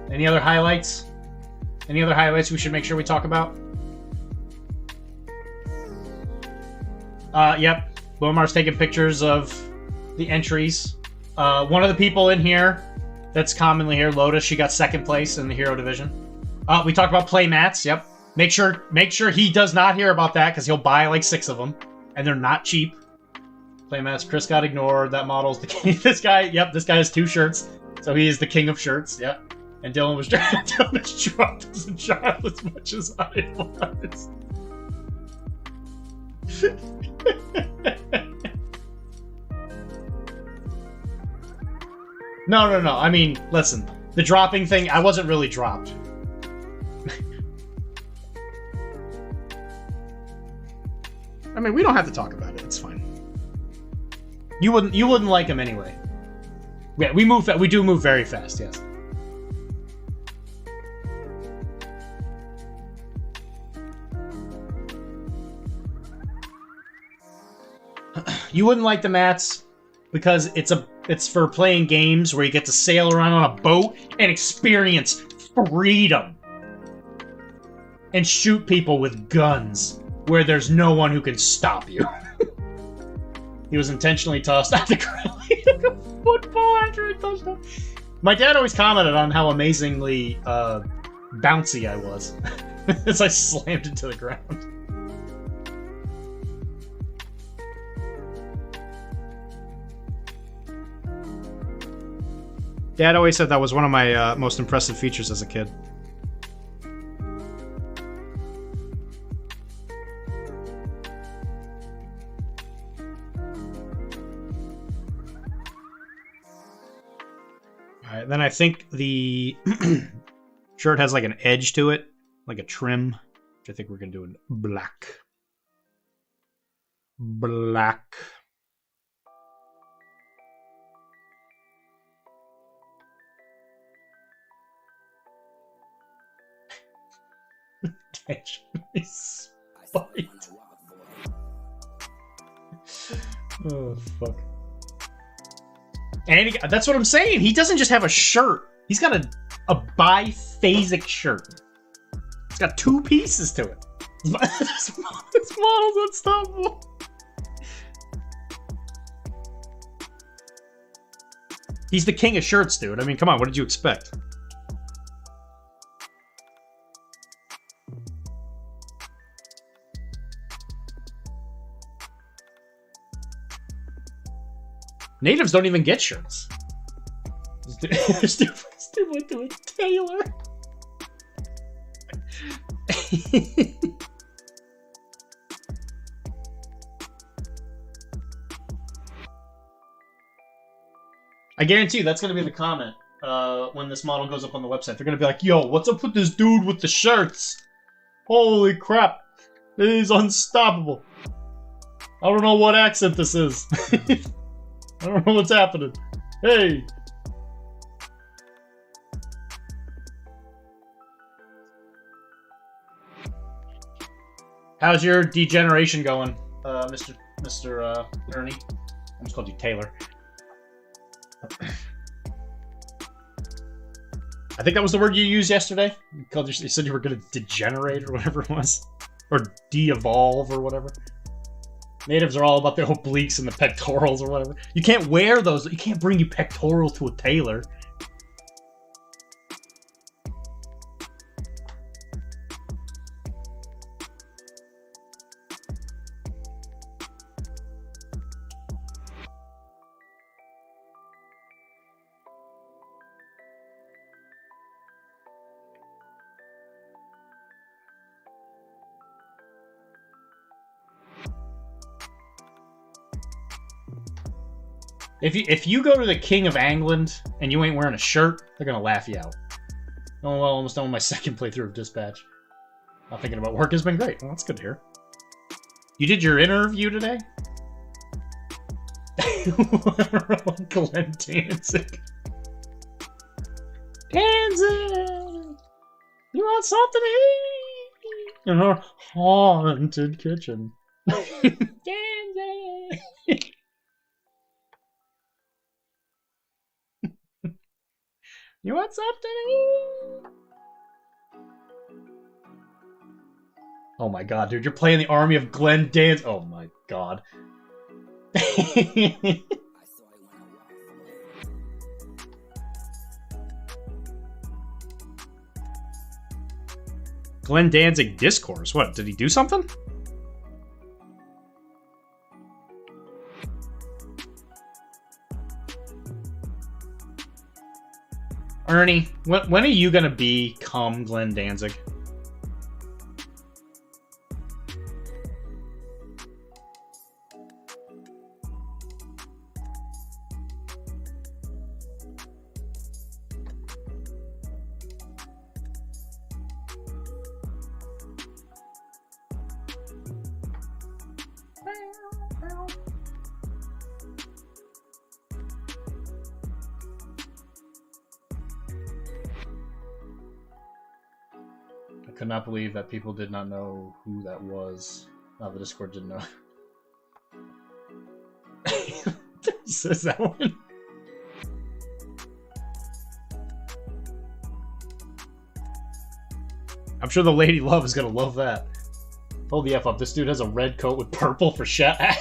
Any other highlights? Any other highlights we should make sure we talk about? Yep. Wilmar's taking pictures of the entries. One of the people in here that's commonly here, Lotus, she got second place in the Hero Division. We talked about play mats, yep. Make sure he does not hear about that, because he'll buy like 6 of them, and they're not cheap. Playmatch, Chris got ignored. That model's the king. This guy has 2 shirts, so he is the king of shirts. Yep. And Dylan was dropped as a child as much as I was. No. I mean, listen. The dropping thing, I wasn't really dropped. I mean, we don't have to talk about it. It's fine. You wouldn't like him anyway. Yeah, we do move very fast, yes. You wouldn't like the mats because it's for playing games where you get to sail around on a boat and experience freedom and shoot people with guns where there's no one who can stop you. He was intentionally tossed at the ground like a football after a touchdown. My dad always commented on how amazingly bouncy I was as I slammed into the ground. Dad always said that was one of my most impressive features as a kid. Alright, then I think the shirt has like an edge to it, like a trim, which I think we're going to do in black. Black. Spite. Oh, fuck. And that's what I'm saying. He doesn't just have a shirt. He's got a biphasic shirt. It's got 2 pieces to it. This model's unstoppable. He's the king of shirts, dude. I mean, come on. What did you expect? Natives don't even get shirts. This dude went to a tailor. I guarantee you that's going to be the comment when this model goes up on the website. They're going to be like, yo, what's up with this dude with the shirts? Holy crap. It is unstoppable. I don't know what accent this is. I don't know what's happening. Hey! How's your degeneration going, Mr. Ernie? I just called you Taylor. I think that was the word you used yesterday. You said you were going to degenerate or whatever it was. Or de-evolve or whatever. Natives are all about the obliques and the pectorals or whatever. You can't wear those. You can't bring your pectorals to a tailor. If you go to the King of England and you ain't wearing a shirt, they're gonna laugh you out. Oh, well, almost done with my second playthrough of Dispatch. Not thinking about work has been great. Well, that's good to hear. You did your interview today? Glenn Danzig. Danzig! You want something to eat? In our haunted kitchen. Danzig! You want something to eat? Oh my god, dude, you're playing the army of Glenn Danzig. Oh my god. Glenn Danzig discourse. What, did he do something? Ernie, when are you gonna become Glenn Danzig? I could not believe that people did not know who that was. Oh, the Discord didn't know. Says that one. I'm sure the Lady Love is gonna love that. Hold the F up. This dude has a red coat with purple for shadow.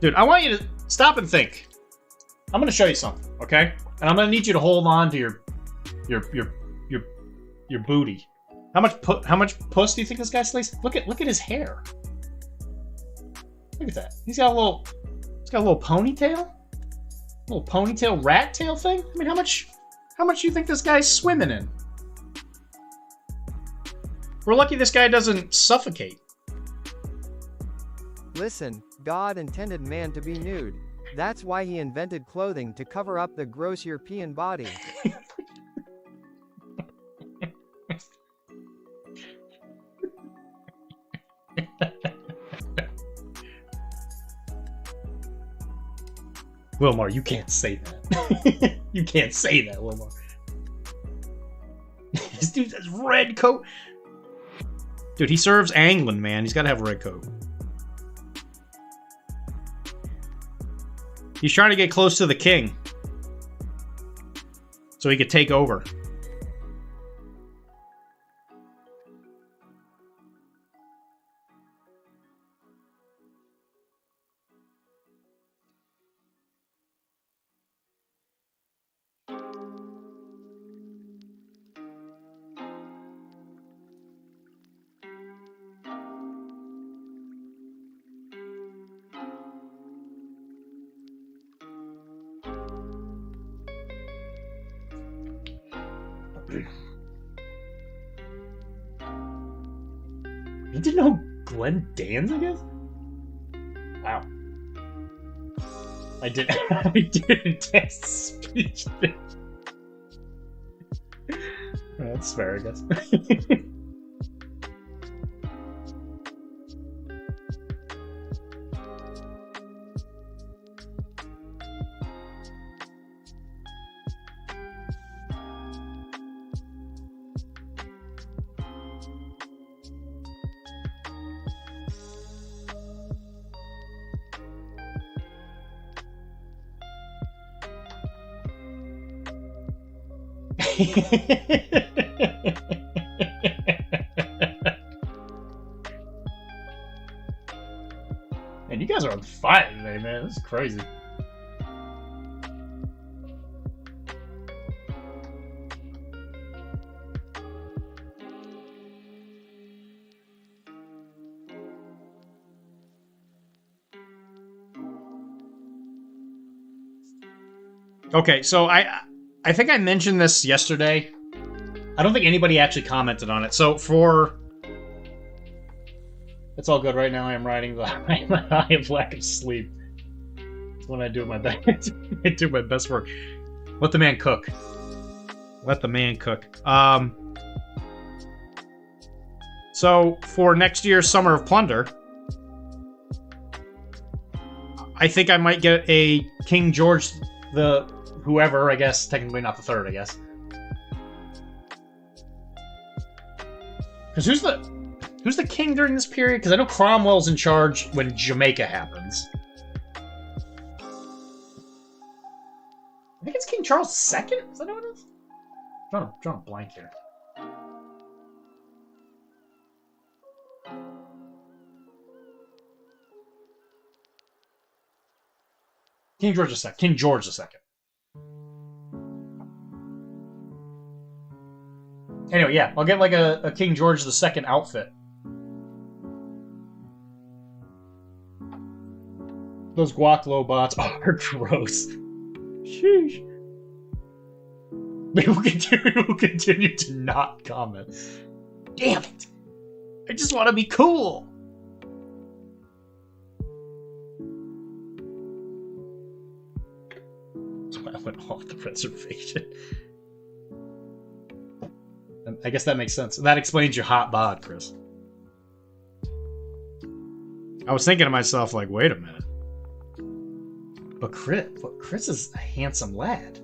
Dude, I want you to stop and think. I'm gonna show you something, okay? And I'm gonna need you to hold on to your booty. How much puss do you think this guy slays? Look at his hair. Look at that. He's got a little ponytail, little ponytail rat tail thing. I mean, how much do you think this guy's swimming in? We're lucky this guy doesn't suffocate. Listen, God intended man to be nude. That's why he invented clothing to cover up the gross European body. Wilmar, you can't say that. You can't say that, Wilmar. This dude has red coat. Dude, he serves England, man. He's got to have a red coat. He's trying to get close to the king so he could take over. You didn't know who Glenn Danzig is? Wow. I didn't test speech. That's fair, I guess. Man, you guys are on fire today, man. This is crazy. Okay, so I think I mentioned this yesterday. I don't think anybody actually commented on it. So for... It's all good right now. I am riding the high of lack of sleep. It's when I do my best. I do my best work. Let the man cook. Let the man cook. So for next year's Summer of Plunder, I think I might get a King George the whoever, I guess, technically not the third, I guess. Because who's the king during this period? Because I know Cromwell's in charge when Jamaica happens. I think it's King Charles II? Is that what it is? I'm drawing a blank here. King George II. King George II. Anyway, yeah, I'll get like a King George II outfit. Those guac bots are gross. Sheesh. We will continue to not comment. Damn it! I just want to be cool! That's why I went off the reservation. I guess that makes sense. That explains your hot bod, Chris. I was thinking to myself, like, wait a minute. But Chris is a handsome lad.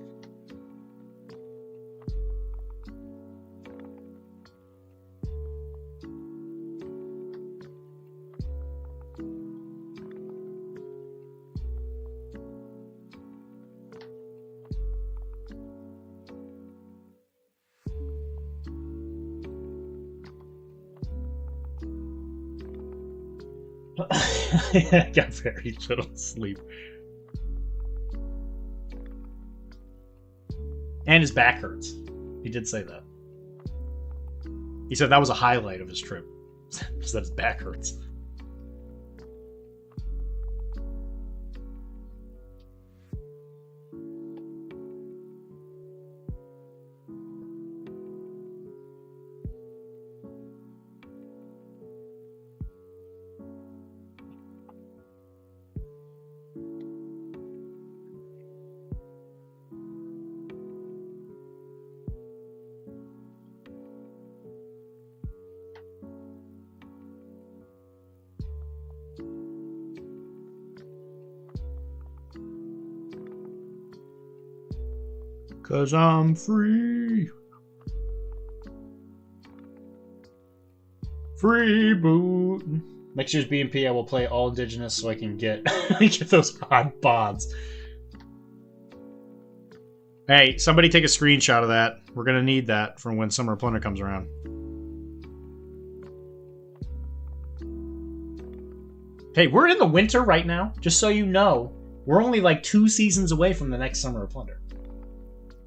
I got very little sleep. And his back hurts. He did say that. He said that was a highlight of his trip. Was that his back hurts. Cause I'm free. Freebootin. Next year's BMP, I will play all indigenous so I can get get those odd bods. Hey, somebody take a screenshot of that. We're gonna need that for when Summer of Plunder comes around. Hey, we're in the winter right now, just so you know. We're only like 2 seasons away from the next Summer of Plunder.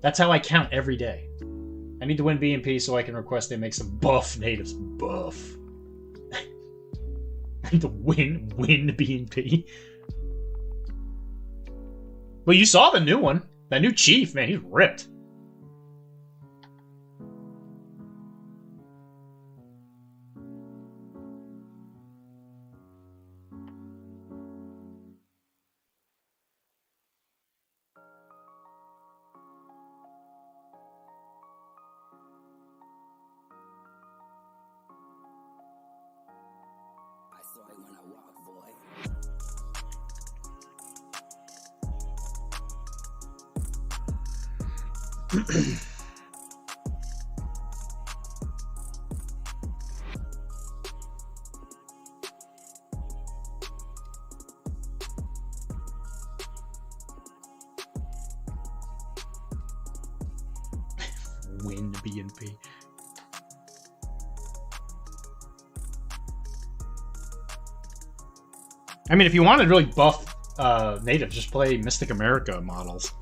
That's how I count every day. I need to win BMP so I can request they make some buff natives. Buff. I need to win BMP. Well, you saw the new one. That new chief, man, he's ripped. Win BNP. I mean, if you wanted really buff natives, just play Mystic America models.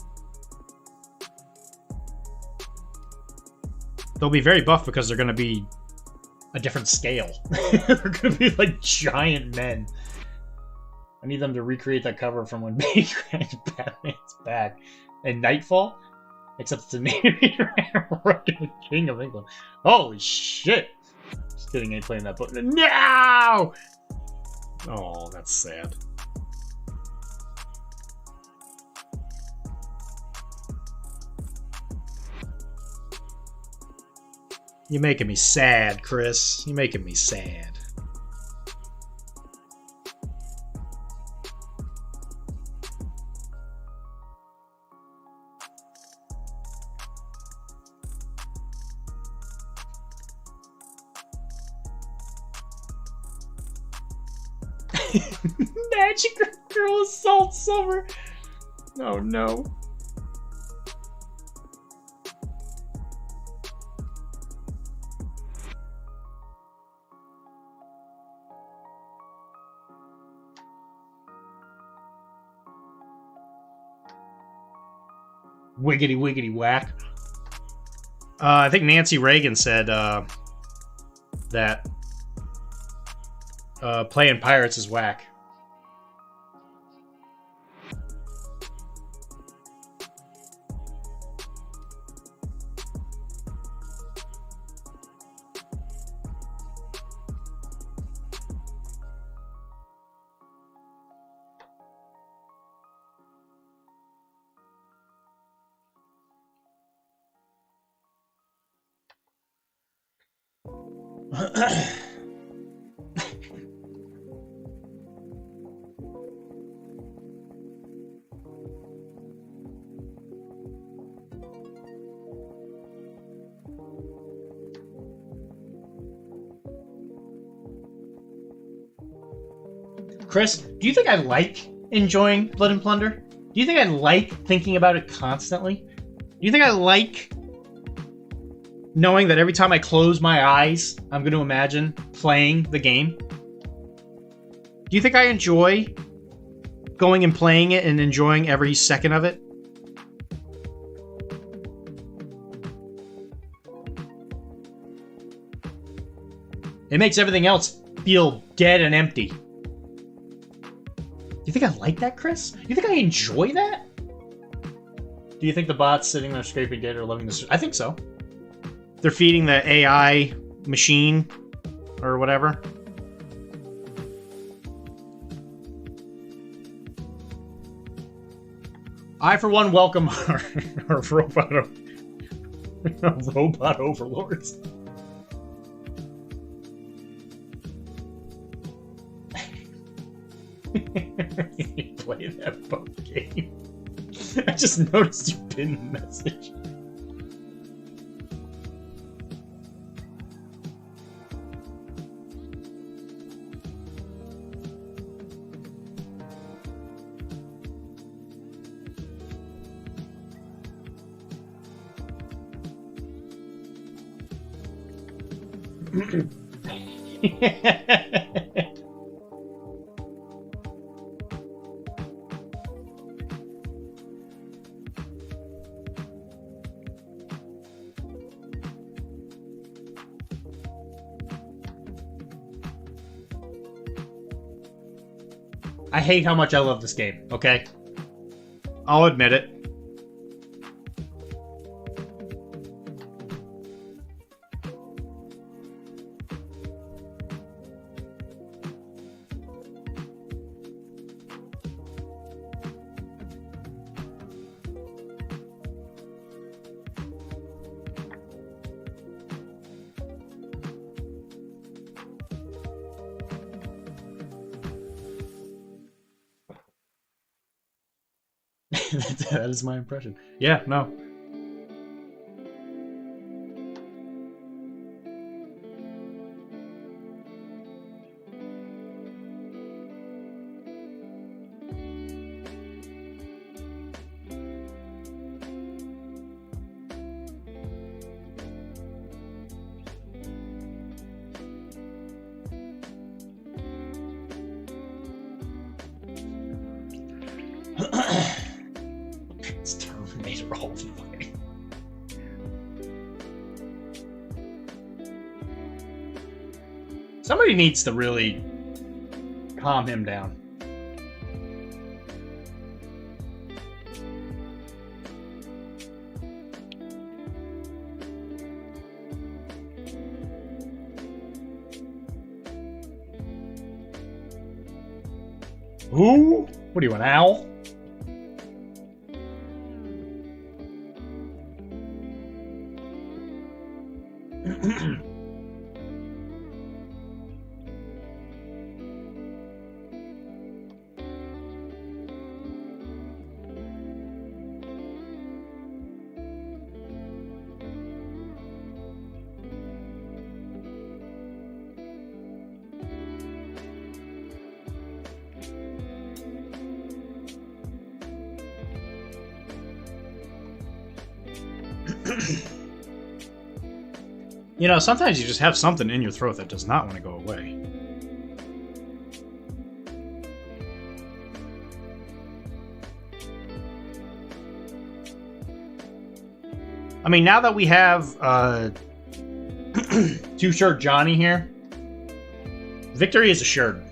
They'll be very buff because they're going to be a different scale. They're going to be like giant men. I need them to recreate that cover from when Batman's back. And Nightfall? Except it's a native the King of England. Holy shit! Just kidding, I ain't playing that book. No! Oh, that's sad. You're making me sad, Chris. You're making me sad. Magic Girl Assault Summer. Oh no. Wiggity wiggity whack. I think Nancy Reagan said that playing pirates is whack. Chris, do you think I like enjoying Blood and Plunder? Do you think I like thinking about it constantly? Do you think I like knowing that every time I close my eyes, I'm going to imagine playing the game? Do you think I enjoy going and playing it and enjoying every second of it? It makes everything else feel dead and empty. Do you think I like that, Chris? Do you think I enjoy that? Do you think the bots sitting there scraping data are loving this? I think so. They're feeding the AI machine or whatever. I, for one, welcome our robot overlords. You play that boat game. I just noticed you pinned the message. I hate how much I love this game, okay? I'll admit it. That is my impression. Yeah, no. It's Terminator all the way. Somebody needs to really calm him down. Who? What are you, an owl? You know, sometimes you just have something in your throat that does not want to go away. I mean, now that we have Two-Shirt Johnny here, victory is assured.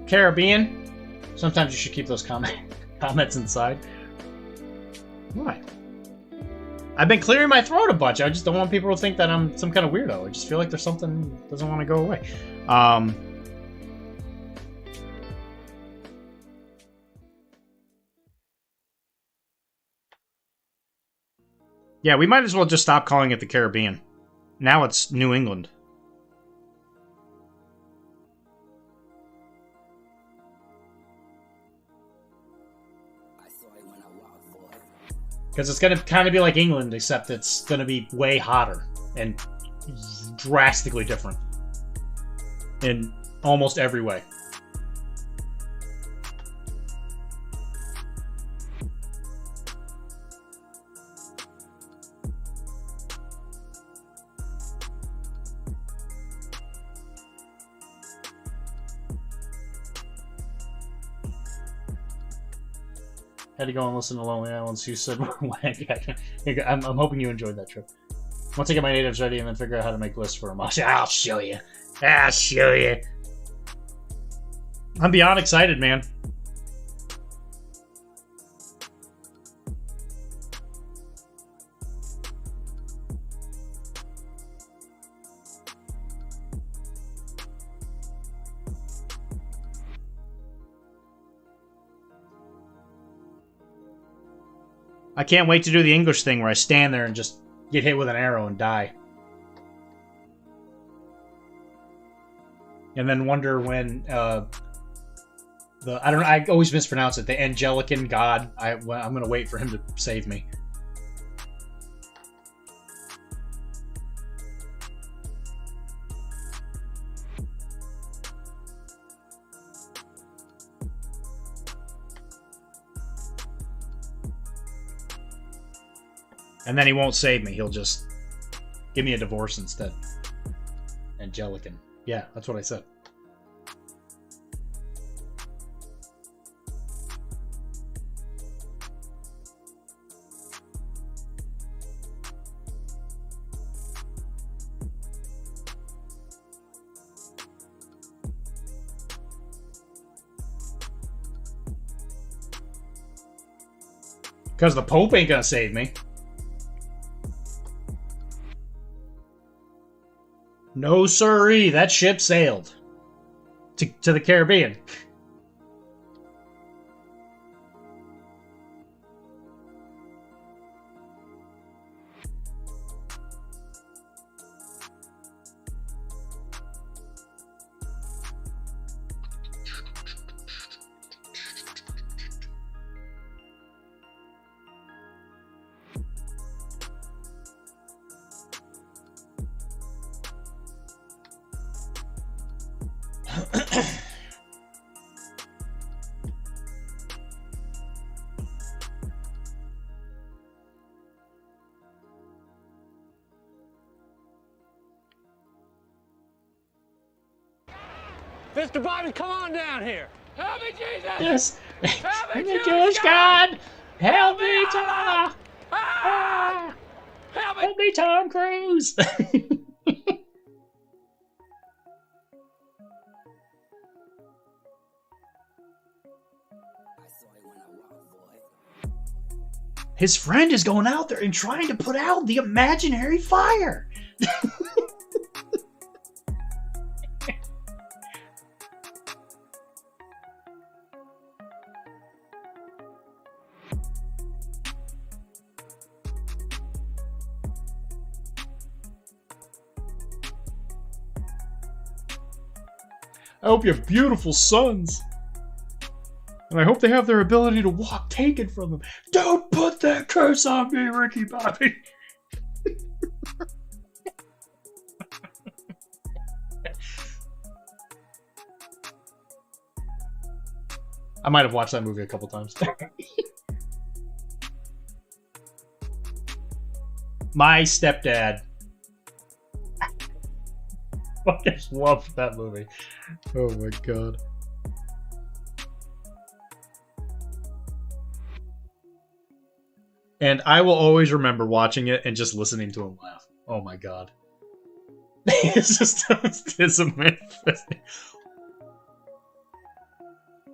Caribbean, sometimes you should keep those comments inside. Why? I've been clearing my throat a bunch. I just don't want people to think that I'm some kind of weirdo. I just feel like there's something that doesn't want to go away. Yeah, we might as well just stop calling it the Caribbean. Now it's New England. Because it's going to kind of be like England, except it's going to be way hotter and drastically different in almost every way. Had to go and listen to Lonely Islands. You said, I'm hoping you enjoyed that trip. Once I get my natives ready and then figure out how to make lists for them, I'll show you. I'll show you. I'm beyond excited, man. I can't wait to do the English thing where I stand there and just get hit with an arrow and die. And then wonder when I always mispronounce it, the Angelican God. I'm gonna wait for him to save me. And then he won't save me. He'll just give me a divorce instead. Angelican. Yeah, that's what I said. Because the Pope ain't gonna save me. No siree, that ship sailed to the Caribbean. Mr. Bobby, come on down here. Help me, Jesus! Yes. Help me, Jewish God! Help me, Allah! Tom! Ah! Help me! Help me, Tom Cruise! His friend is going out there and trying to put out the imaginary fire. I hope you have beautiful sons. And I hope they have their ability to walk taken from them. Don't put that curse on me, Ricky Bobby. I might have watched that movie a couple times. My stepdad fucking loved that movie. Oh my god. And I will always remember watching it and just listening to him laugh. Oh my god. It's just it's amazing.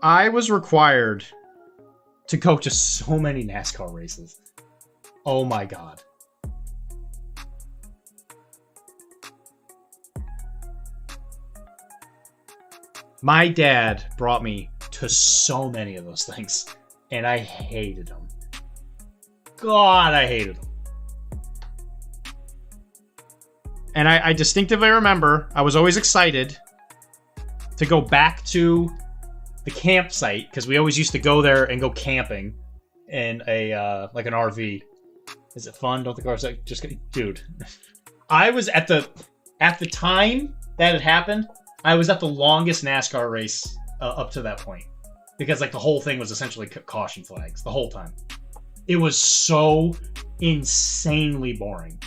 I was required to go to so many NASCAR races. Oh my god. My dad brought me to so many of those things, and I hated them. God, I hated them. And I distinctively remember I was always excited to go back to the campsite, because we always used to go there and go camping in a like an RV. Is it fun? Don't the cars like just get, dude. I was at the time that it happened, I was at the longest NASCAR race up to that point, because like the whole thing was essentially caution flags the whole time. It was so insanely boring.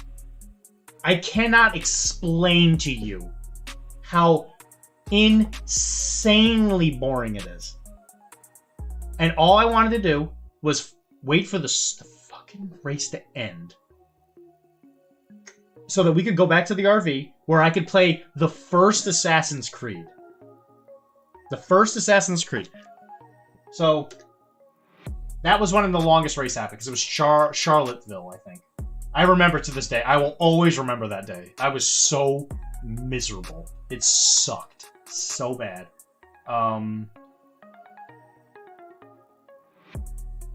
I cannot explain to you how insanely boring it is. And all I wanted to do was wait for the fucking race to end so that we could go back to the RV where I could play the first Assassin's Creed. The first Assassin's Creed. So that was one of the longest race happened because it was Charlottesville, I think. I remember to this day. I will always remember that day. I was so miserable. It sucked so bad. And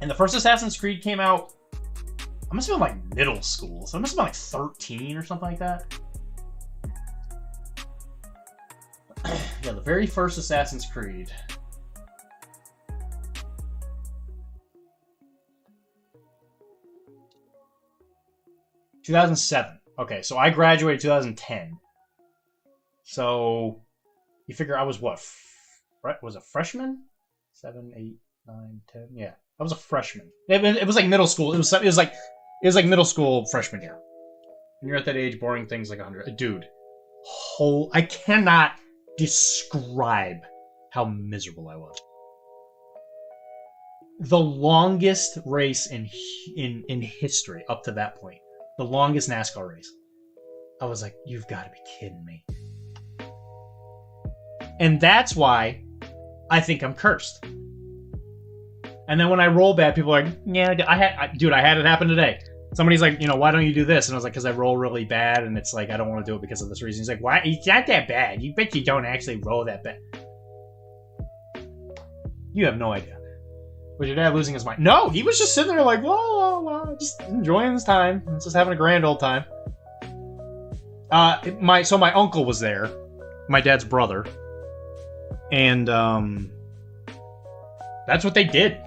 the first Assassin's Creed came out, I must have been like middle school. So I must have been like 13 or something like that. Yeah, the very first Assassin's Creed. ...2007. Okay, so I graduated 2010. So you figure I was what? Was a freshman? 7, 8, 9, 10. Yeah, I was a freshman. It was like middle school. It was like middle school freshman year. When you're at that age, boring things like 100. Dude, I cannot describe how miserable I was. The longest race in history up to that point. The longest NASCAR race. I was like, you've got to be kidding me. And that's why I think I'm cursed. And then when I roll bad, people are like, yeah, I had it happen today. Somebody's like, why don't you do this? And I was like, because I roll really bad, and it's like, I don't want to do it because of this reason. He's like, why? It's not that bad. You bet you don't actually roll that bad. You have no idea. Was your dad losing his mind? No, he was just sitting there like, whoa, just enjoying his time. Just having a grand old time. So my uncle was there. My dad's brother. And, that's what they did.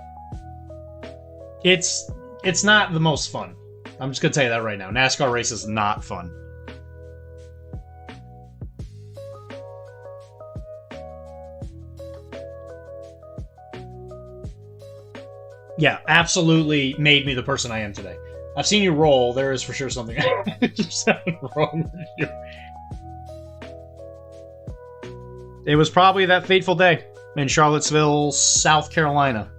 It's not the most fun. I'm just gonna tell you that right now. NASCAR race is not fun. Yeah, absolutely made me the person I am today. I've seen you roll. There is for sure something wrong with you. It was probably that fateful day in Charlottesville, South Carolina.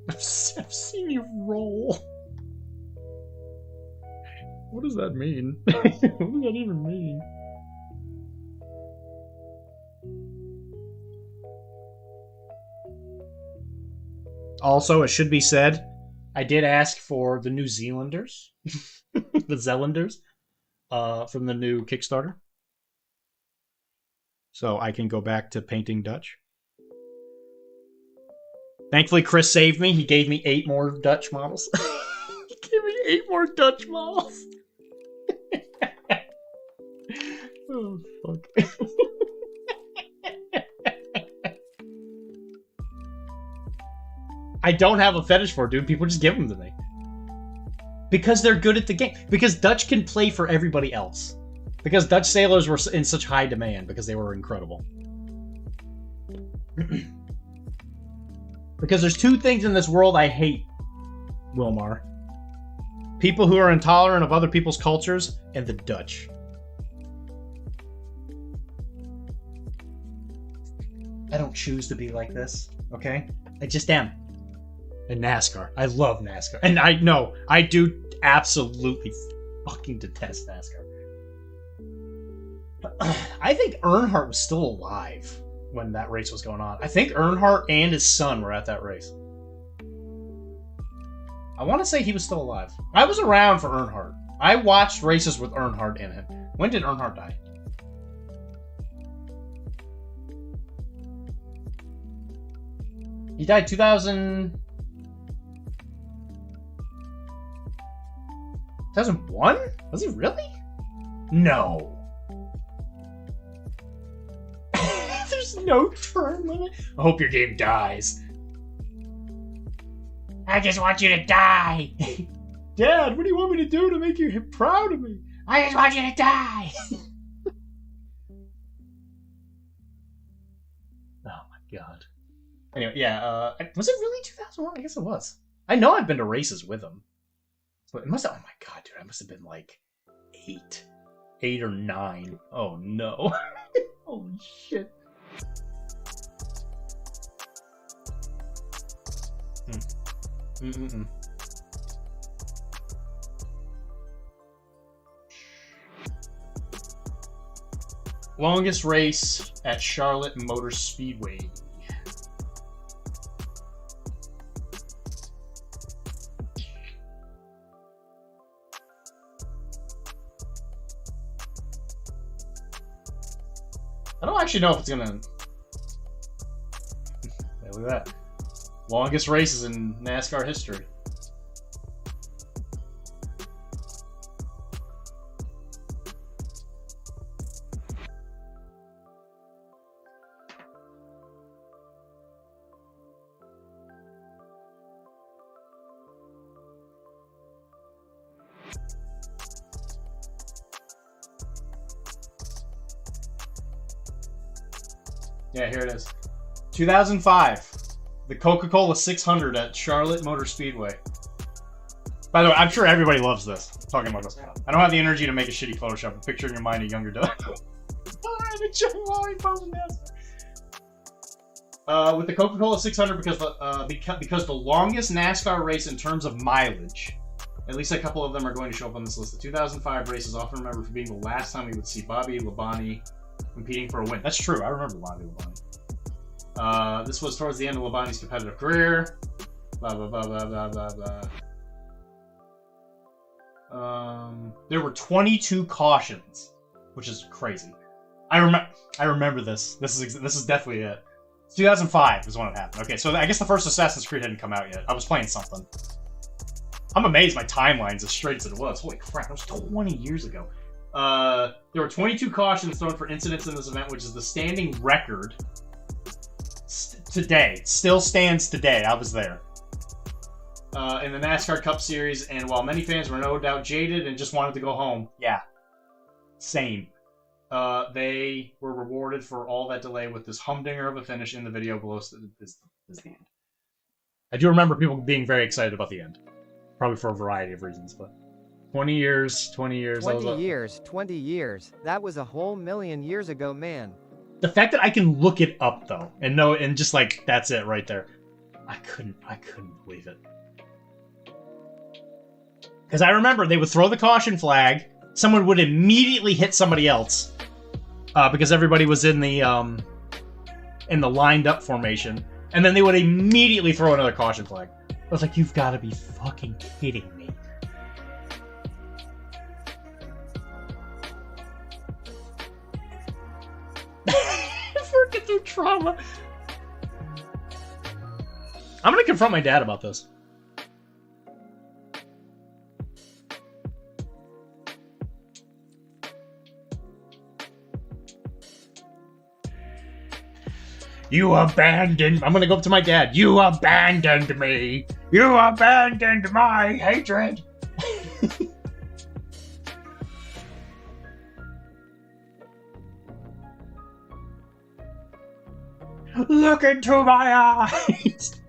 I've seen you roll. What does that mean? What does that even mean? Also, it should be said, I did ask for the New Zealanders, the Zealanders, from the new Kickstarter. So I can go back to painting Dutch. Thankfully, Chris saved me. He gave me 8 more Dutch models. He gave me 8 more Dutch models. Oh, fuck. I don't have a fetish for it, dude. People just give them to me. Because they're good at the game. Because Dutch can play for everybody else. Because Dutch sailors were in such high demand because they were incredible. Because there's 2 things in this world I hate Wilmar. People who are intolerant of other people's cultures, and the Dutch. I don't choose to be like this, okay? I just am. And NASCAR. I love NASCAR. And I know, I do absolutely fucking detest NASCAR. I think Earnhardt was still alive when that race was going on. I think Earnhardt and his son were at that race. I want to say he was still alive. I was around for Earnhardt. I watched races with Earnhardt in it. When did Earnhardt die? He died 2001? Was he really? No. There's no term limit. I hope your game dies. I just want you to die. Dad, what do you want me to do to make you proud of me? I just want you to die. Oh my god. Anyway, yeah, was it really 2001? I guess it was. I know I've been to races with him. So it must have, oh my god, dude, I must have been like 8 or 9. Oh no. Holy shit. Longest race at Charlotte Motor Speedway. I don't actually know if it's gonna... Yeah, look at that. Longest races in NASCAR history. Yeah, here it is. 2005. The Coca-Cola 600 at Charlotte Motor Speedway. By the way, I'm sure everybody loves this. Talking about this. I don't have the energy to make a shitty Photoshop, but picture in your mind a younger Doug. With the Coca-Cola 600 because the longest NASCAR race in terms of mileage. At least a couple of them are going to show up on this list. The 2005 race is often remembered for being the last time we would see Bobby Labonte competing for a win. That's true. I remember Bobby Labonte. This was towards the end of Labonte's competitive career. Blah, blah, blah, blah, blah, blah, blah. There were 22 cautions, which is crazy. I remember this. This is definitely it. 2005 is when it happened. Okay, so I guess the first Assassin's Creed hadn't come out yet. I was playing something. I'm amazed my timeline's as straight as it was. Holy crap, that was 20 years ago. There were 22 cautions thrown for incidents in this event, which is the standing record today. Still stands today. I was there. In the NASCAR Cup Series, and while many fans were no doubt jaded and just wanted to go home, yeah, same. They were rewarded for all that delay with this humdinger of a finish in the video below is the end. I do remember people being very excited about the end. Probably for a variety of reasons, but 20 years. 20 years. 20 years. That was a whole million years ago, man. The fact that I can look it up though, and know, and just like that's it right there. I couldn't believe it. Because I remember they would throw the caution flag, someone would immediately hit somebody else, because everybody was in the lined up formation, and then they would immediately throw another caution flag. I was like, you've got to be fucking kidding me. Working through trauma. I'm gonna confront my dad about this. You abandoned... I'm gonna go up to my dad. You abandoned me. You abandoned my hatred. Look into my eyes.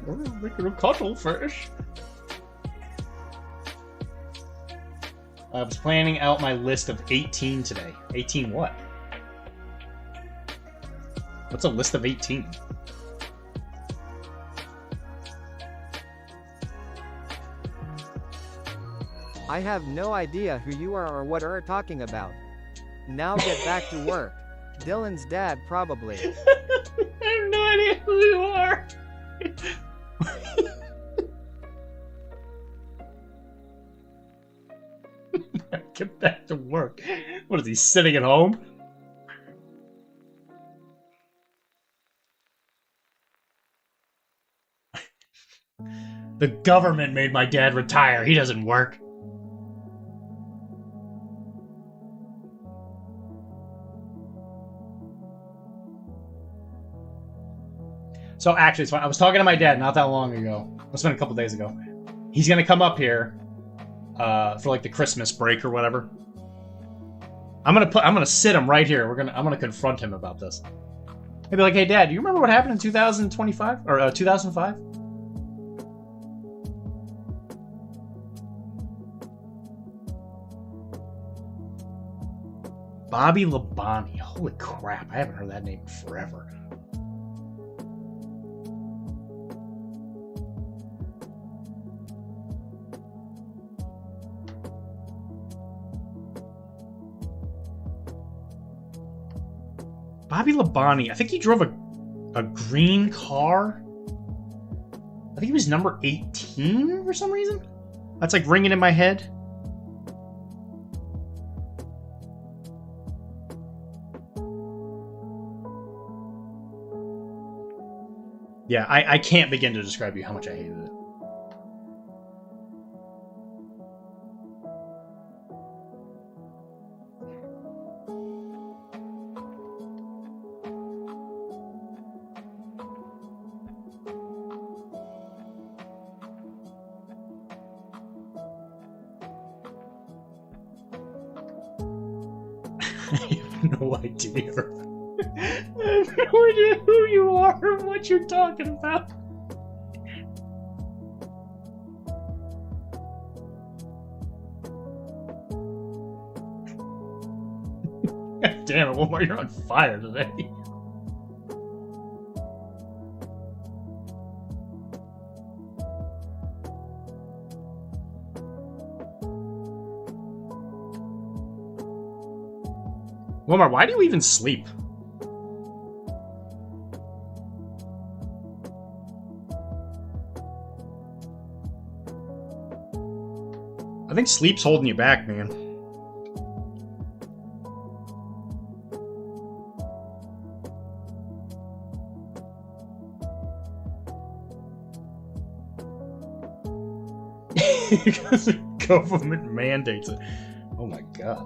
We're making a cuttlefish. I was planning out my list of 18 today. 18 what? What's a list of 18? I have no idea who you are or what you're talking about. Now get back to work. Dylan's dad, probably. I have no idea who you are. Get back to work. What is he, sitting at home? The government made my dad retire. He doesn't work. So actually, it's fine. I was talking to my dad not that long ago. It's been a couple days ago. He's gonna come up here for like the Christmas break or whatever. I'm gonna sit him right here. I'm gonna confront him about this. He'll be like, "Hey, Dad, do you remember what happened in 2025 or 2005?" Bobby Labonte. Holy crap! I haven't heard that name in forever. Bobby Labonte. I think he drove a green car. I think he was number 18 for some reason. That's like ringing in my head. Yeah, I can't begin to describe you how much I hated it. I have no idea. I have no idea who you are or what you're talking about. God damn it, Wilmar, you're on fire today. Wilmar, why do you even sleep? I think sleep's holding you back, man. Because the government mandates it. Oh my god.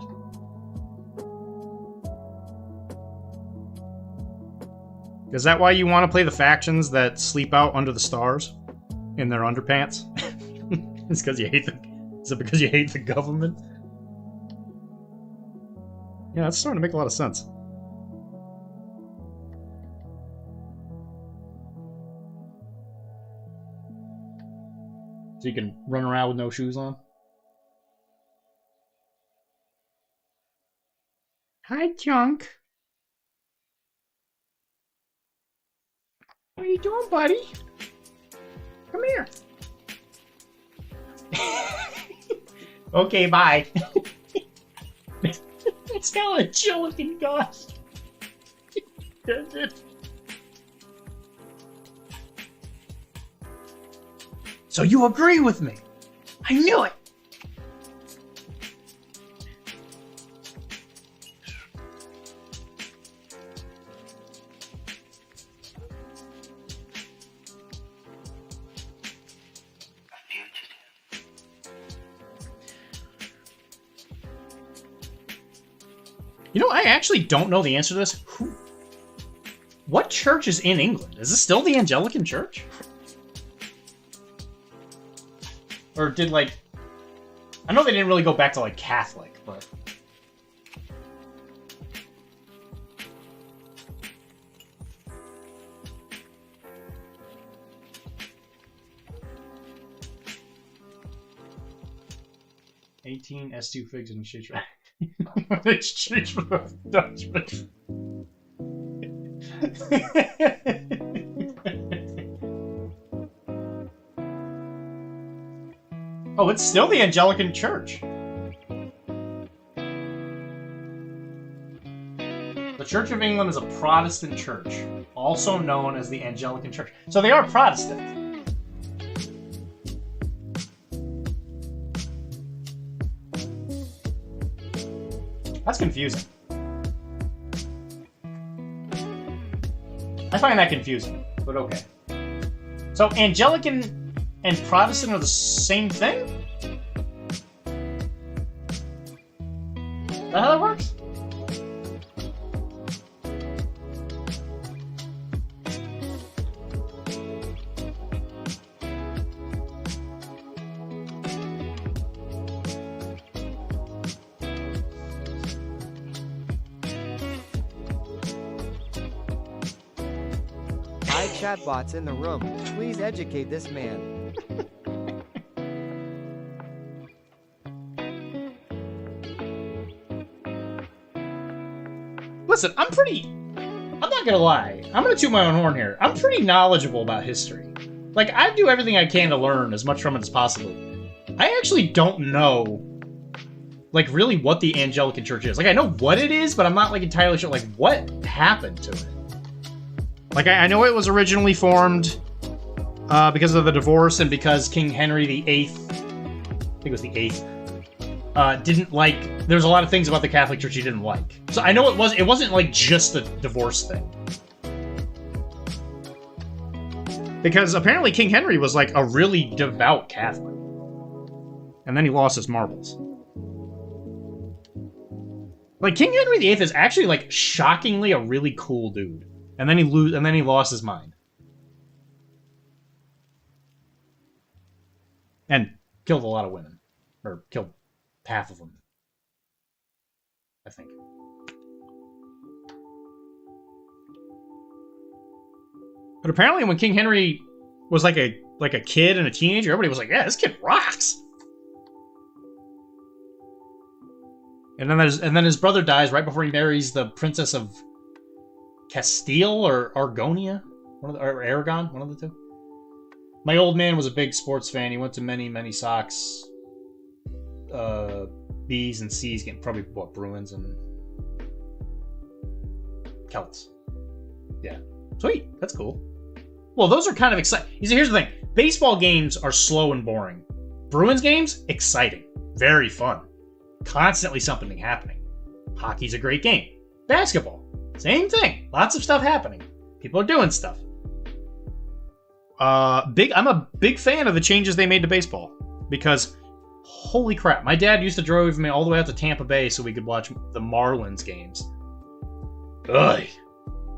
Is that why you want to play the factions that sleep out under the stars in their underpants? It's because you hate the... Is it because you hate the government? Yeah, that's starting to make a lot of sense. So you can run around with no shoes on? Hi, Chunk. What are you doing, buddy? Come here. Okay, bye. It's kind of a chill-looking gosh. So you agree with me? I knew it. You know, I actually don't know the answer to this. What church is in England? Is this still the Anglican Church? Or did, like... I know they didn't really go back to, like, Catholic, but... 18 S2 figs in exchange for exchange for the Dutchman. Oh, it's still the Anglican Church. The Church of England is a Protestant church, also known as the Anglican Church. So they are Protestant. That's confusing. I find that confusing, but okay. So Anglican and Protestant are the same thing? Is that how that works? Hi chatbots in the room, please educate this man. Listen, I'm not gonna lie. I'm gonna toot my own horn here. I'm pretty knowledgeable about history. Like, I do everything I can to learn as much from it as possible. I actually don't know, like, really what the Anglican Church is. Like, I know what it is, but I'm not, like, entirely sure, like, what happened to it. Like, I know it was originally formed because of the divorce and because King Henry VIII, I think it was the 8th, didn't like... There's a lot of things about the Catholic Church he didn't like. So I know it wasn't, like, just the divorce thing. Because apparently King Henry was, like, a really devout Catholic. And then he lost his marbles. Like, King Henry VIII is actually, like, shockingly a really cool dude. And then he lost his mind. And killed a lot of women. Or killed half of them. I think. But apparently when King Henry was like a kid and a teenager, everybody was like, yeah, this kid rocks. And then his brother dies right before he marries the Princess of Castile or Aragonia, or Aragon, one of the two. My old man was a big sports fan. He went to many Sox, B's and C's, getting probably what, Bruins and Celts. Yeah, sweet. That's cool. Well, those are kind of exciting. Here's the thing: baseball games are slow and boring. Bruins games, exciting, very fun, constantly something happening. Hockey's a great game. Basketball, same thing. Lots of stuff happening. People are doing stuff. I'm a big fan of the changes they made to baseball because, holy crap, my dad used to drive me all the way out to Tampa Bay so we could watch the Marlins games. Ugh.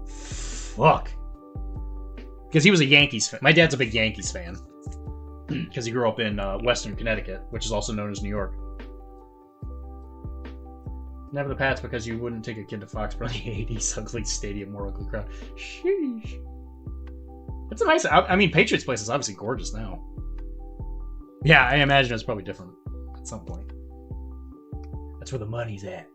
Fuck. Because he was a Yankees fan. My dad's a big Yankees fan. Because he grew up in Western Connecticut, which is also known as New York. Never the Pats because you wouldn't take a kid to Foxborough in the 80s. Ugly stadium, more ugly crowd. Sheesh. It's a nice... I mean, Patriots place is obviously gorgeous now. Yeah, I imagine it's probably different at some point. That's where the money's at.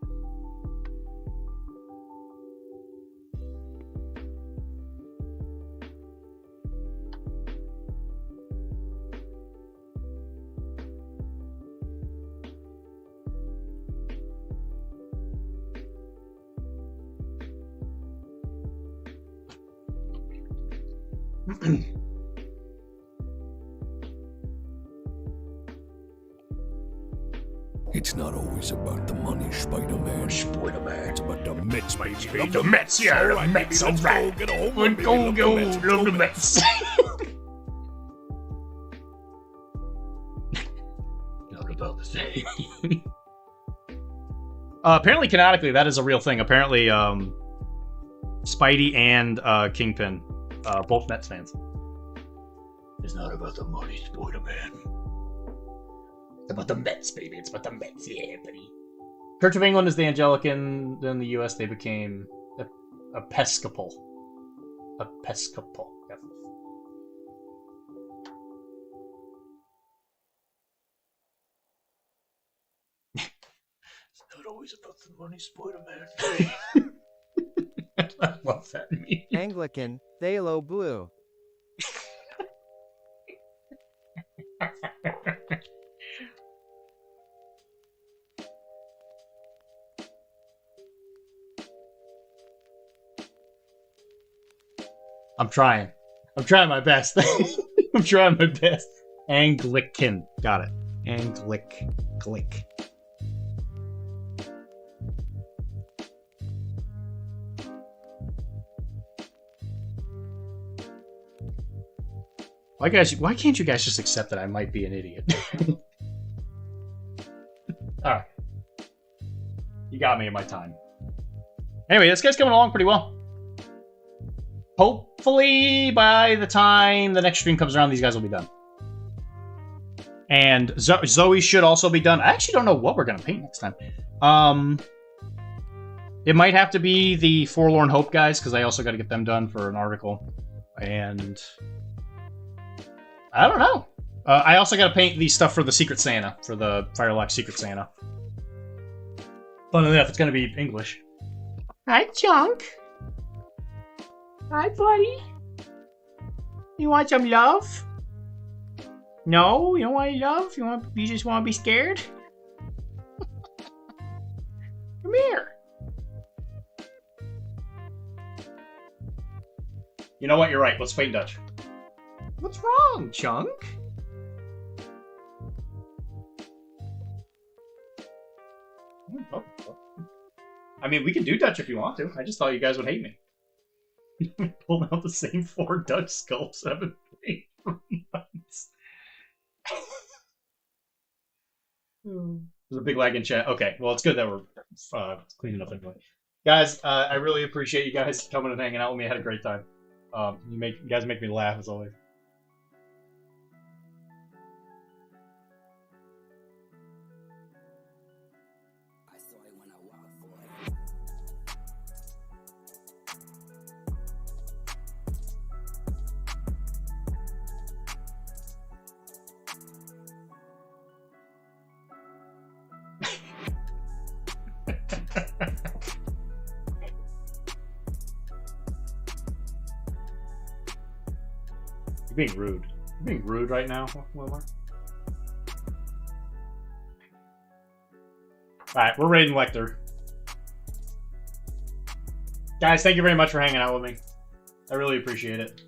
It's not always about the money, Spider-Man. Spider-Man. It's about the Mets, baby. The Mets, yeah, the Mets, all right. Get a hold We're of me. going to Love the love the Mets. Not about the same. Apparently, canonically, that is a real thing. Apparently, Spidey and Kingpin, both Mets fans. It's not about the money, Spider-Man. It's about the Mets, baby. It's about the Mets, yeah, buddy. Church of England is the Anglican. Then the U.S. they became Episcopal. Episcopal. Yep. not always about the money, Spider-Man. I love that meme. Anglican, Thalo Blue. I'm trying. I'm trying my best. I'm trying my best. Anglican. Got it. Glick. Why can't you guys just accept that I might be an idiot? Alright. You got me in my time. Anyway, this guy's coming along pretty well. Hopefully, by the time the next stream comes around, these guys will be done. And Zoe should also be done. I actually don't know what we're going to paint next time. It might have to be the Forlorn Hope guys, because I also got to get them done for an article. And I don't know. I also got to paint the stuff for the Secret Santa, for the Firelock Secret Santa. Fun enough, it's going to be English. Hi, Chunk. Hi, buddy. You want some love? No? You don't want any love? You just want to be scared? Come here. You know what? You're right. Let's paint Dutch. What's wrong, Chunk? I mean, we can do Dutch if you want to. I just thought you guys would hate me. Pulling out the same 4 Dutch sculpts I've been playing for months. There's a big lag in chat. Okay, well, it's good that we're cleaning up anyway. Guys, I really appreciate you guys coming and hanging out with me. I had a great time. You guys make me laugh, as always. You're being rude. You're being rude right now, Wilmer. Alright, we're raiding Lecter. Guys, thank you very much for hanging out with me. I really appreciate it.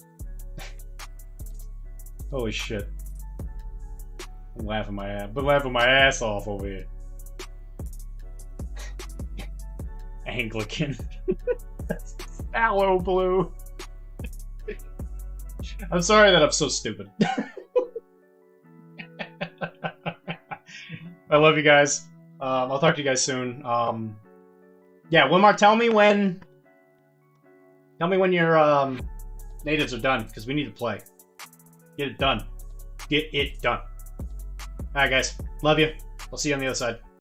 Holy shit. I'm laughing my ass off over here. Anglican. Aloe blue. I'm sorry that I'm so stupid. I love you guys. I'll talk to you guys soon. Yeah, Wilmar, tell me when your natives are done, because we need to play. Get it done. Get it done. Alright, guys. Love you. I'll see you on the other side.